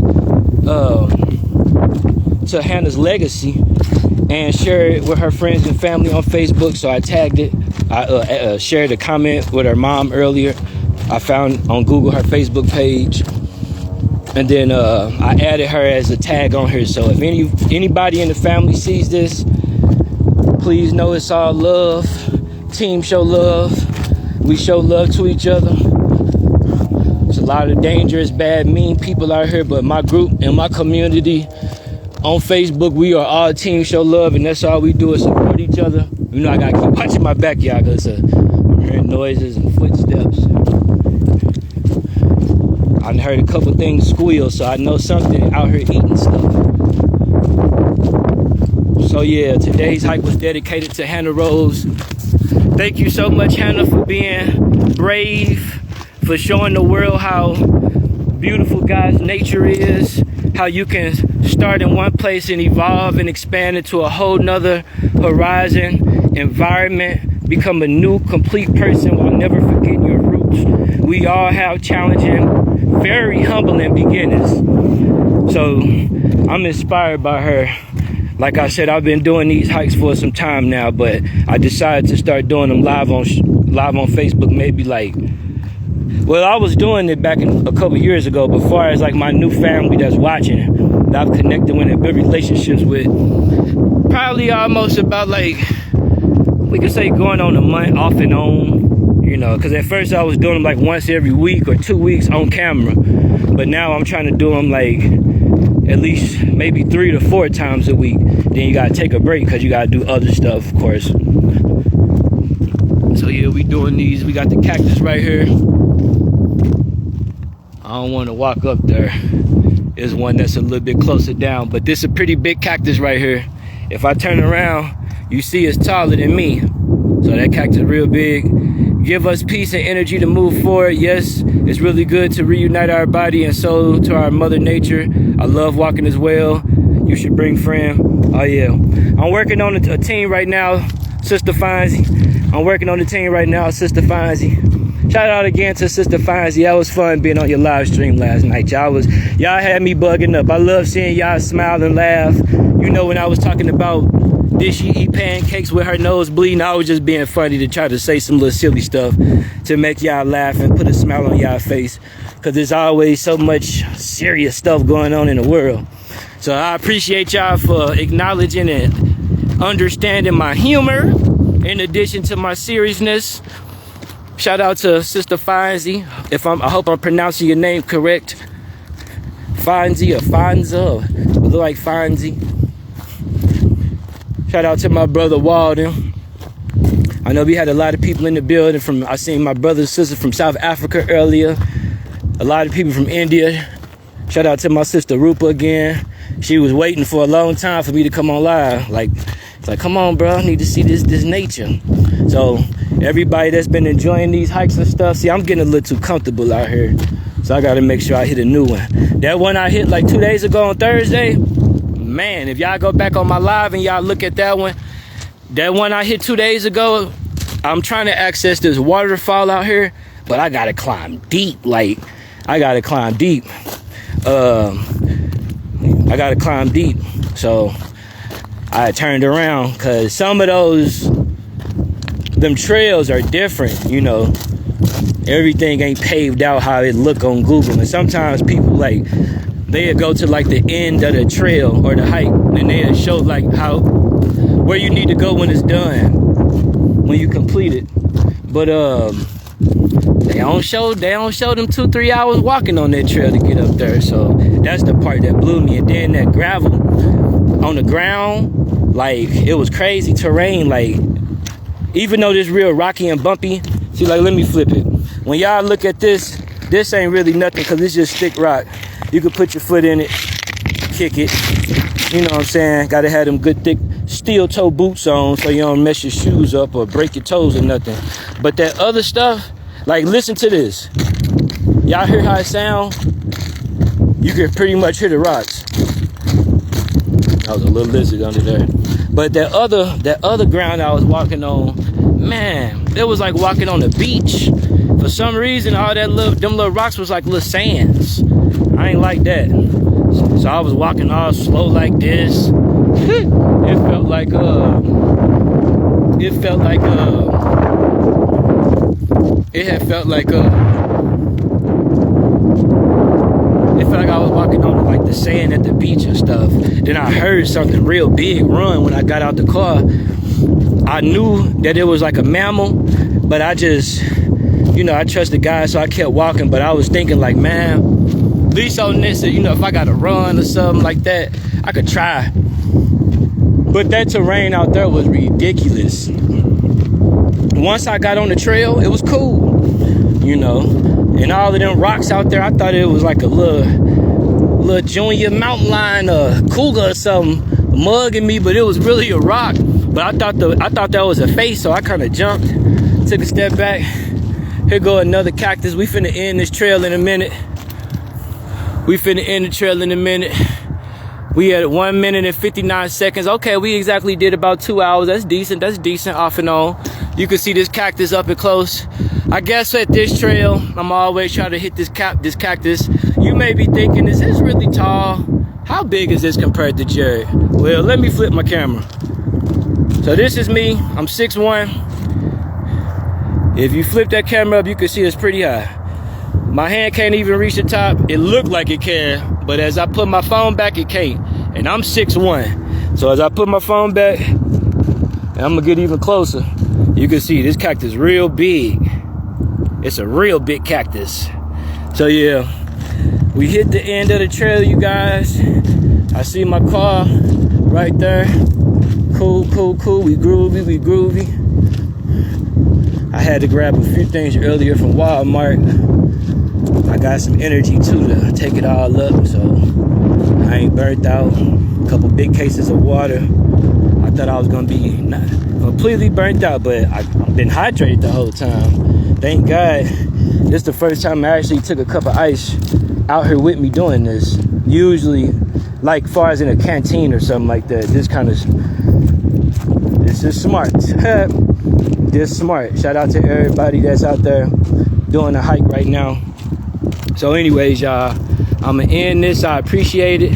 legacy and share it with her friends and family on Facebook. So I tagged it. I shared a comment with her mom earlier. I found on Google her Facebook page, and then I added her as a tag on here. So if anybody in the family sees this, please know it's all love. Team show love. We show love to each other. There's a lot of dangerous, bad, mean people out here, but my group and my community on Facebook, we are all team show love, and that's all we do is support each other. You know, I gotta keep watching my back, y'all, because I'm hearing noises and footsteps. I heard a couple things squeal, so I know something out here eating stuff. So yeah, today's hike was dedicated to HannahRose. Thank you so much, Hannah, for being brave, for showing the world how beautiful God's nature is, how you can start in one place and evolve and expand into a whole nother horizon, environment, become a new, complete person while never forgetting your roots. We all have challenging, very humbling beginnings. So I'm inspired by her. Like I said, I've been doing these hikes for some time now, but I decided to start doing them live on Facebook maybe I was doing it back a couple years ago, but far as like my new family that's watching, that I've connected with and built relationships with, probably almost about we could say going on a month off and on, because at first I was doing them once every week or 2 weeks on camera, but now I'm trying to do them at least maybe 3 to 4 times a week. Then you gotta take a break because you gotta do other stuff, of course. So yeah, we doing these. We got the cactus right here. I don't want to walk up there. There's one that's a little bit closer down, but this is a pretty big cactus right here. If I turn around, you see it's taller than me. So that cactus is real big. Give us peace and energy to move forward. Yes, it's really good to reunite our body and soul to our mother nature. I love walking as well. You should bring friend. Oh yeah. I'm working on a team right now, Sister Fonzie. I'm working on the team right now, Sister Fonzie. Shout out again to Sister Fonzie. That was fun being on your live stream last night. Y'all had me bugging up. I love seeing y'all smile and laugh. When I was talking about did she eat pancakes with her nose bleeding, I was just being funny to try to say some little silly stuff to make y'all laugh and put a smile on y'all face, because there's always so much serious stuff going on in the world. So I appreciate y'all for acknowledging and understanding my humor in addition to my seriousness. Shout out to Sister Fonzie. I hope I'm pronouncing your name correct. Fonzie or Fonza, or look like Fonzie. Shout out to my brother Walden. I know we had a lot of people in the building. I seen my brother and sister from South Africa earlier. A lot of people from India. Shout out to my sister Rupa again. She was waiting for a long time for me to come on live. It's like, come on, bro, I need to see this nature. So everybody that's been enjoying these hikes and stuff. See, I'm getting a little too comfortable out here, so I gotta make sure I hit a new one. That one I hit like 2 days ago on Thursday, man, if y'all go back on my live and y'all look at that one I hit 2 days ago, I'm trying to access this waterfall out here, but I gotta climb deep. Like, I gotta climb deep. So I turned around because some of them trails are different, you know. Everything ain't paved out how it look on Google. And sometimes people, like, they'll go to like the end of the trail or the hike, and they'll show like where you need to go when it's done, when you complete it. But they don't show them 2-3 hours walking on that trail to get up there. So that's the part that blew me. And then that gravel on the ground, like, it was crazy terrain. Like, even though this real rocky and bumpy, see, like, let me flip it. When y'all look at this ain't really nothing because it's just thick rock. You could put your foot in it, kick it. You know what I'm saying? Gotta have them good thick steel toe boots on so you don't mess your shoes up or break your toes or nothing. But that other stuff, like, listen to this. Y'all hear how it sound? You can pretty much hear the rocks. That was a little lizard under there. But that other ground I was walking on, man, it was like walking on the beach. For some reason, all them little rocks was like little sands. I ain't like that. So I was walking all slow like this. It felt like I was walking on like the sand at the beach and stuff. Then I heard something real big run when I got out the car. I knew that it was like a mammal, but I just, you know, I trust the guy, so I kept walking. But I was thinking like, man, at least on this, you know, if I gotta run or something like that, I could try. But that terrain out there was ridiculous. Once I got on the trail, it was cool, you know. And all of them rocks out there, I thought it was like a little junior mountain lion or cougar or something mugging me, but it was really a rock. But I thought that was a face, so I kind of jumped, took a step back. Here go another cactus. We finna end this trail in a minute. We at 1 minute and 59 seconds. Okay, we exactly did about 2 hours. That's decent off and on. You can see this cactus up and close. I guess at this trail, I'm always trying to hit this cactus. You may be thinking, is this really tall? How big is this compared to Jared? Well, let me flip my camera. So this is me, I'm 6'1". If you flip that camera up, you can see it's pretty high. My hand can't even reach the top. It looked like it can, but as I put my phone back, it can't. And I'm 6'1". So as I put my phone back, and I'm gonna get even closer, you can see this cactus real big. It's a real big cactus. So yeah, we hit the end of the trail, you guys. I see my car right there. Cool. We groovy. I had to grab a few things earlier from Walmart. I got some energy too to take it all up, so I ain't burnt out. A couple big cases of water. I thought I was gonna be not completely burnt out, but I've been hydrated the whole time. Thank God. This is the first time I actually took a cup of ice out here with me doing this. Usually, like far as in a canteen or something like that. This is smart. This smart. Shout out to everybody that's out there doing a hike right now. So anyways, y'all, I'm gonna end this. I appreciate it.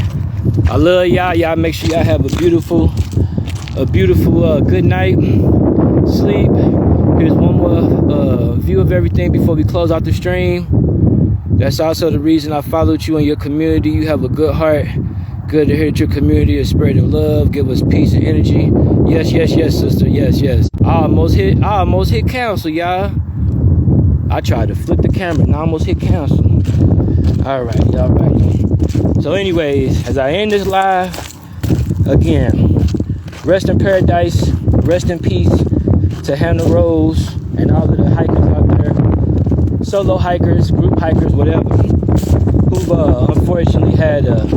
I love y'all. Y'all make sure y'all have a beautiful good night. Sleep. Here's one more view of everything before we close out the stream. That's also the reason I followed you in your community. You have a good heart. Good to hit your community, a spirit of love. Give us peace and energy. Yes, sister. Yes. I almost hit cancel, y'all. I tried to flip the camera and I almost hit cancel. All right. So anyways, as I end this live, again, rest in paradise, rest in peace to HannahRose and all of the hikers out there, solo hikers, group hikers, whatever, who've unfortunately had a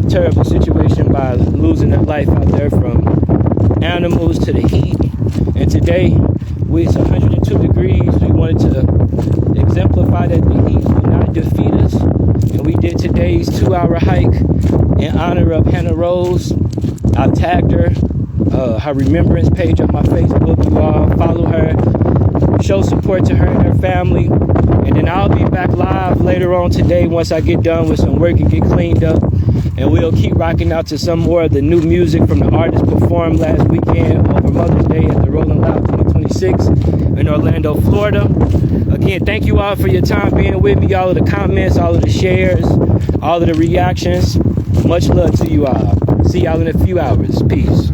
terrible situation by losing their life out there, from animals to the heat. And today, it's 100 72 degrees. We wanted to exemplify that the heat will not defeat us. And we did today's 2-hour hike in honor of HannahRose. I tagged her remembrance page on my Facebook. You all follow her, show support to her and her family. And then I'll be back live later on today once I get done with some work and get cleaned up. And we'll keep rocking out to some more of the new music from the artists performed last weekend over Mother's Day at the Rolling Loud 2026 in Orlando, Florida. Again, thank you all for your time being with me, all of the comments, all of the shares, all of the reactions. Much love to you all. See y'all in a few hours. Peace.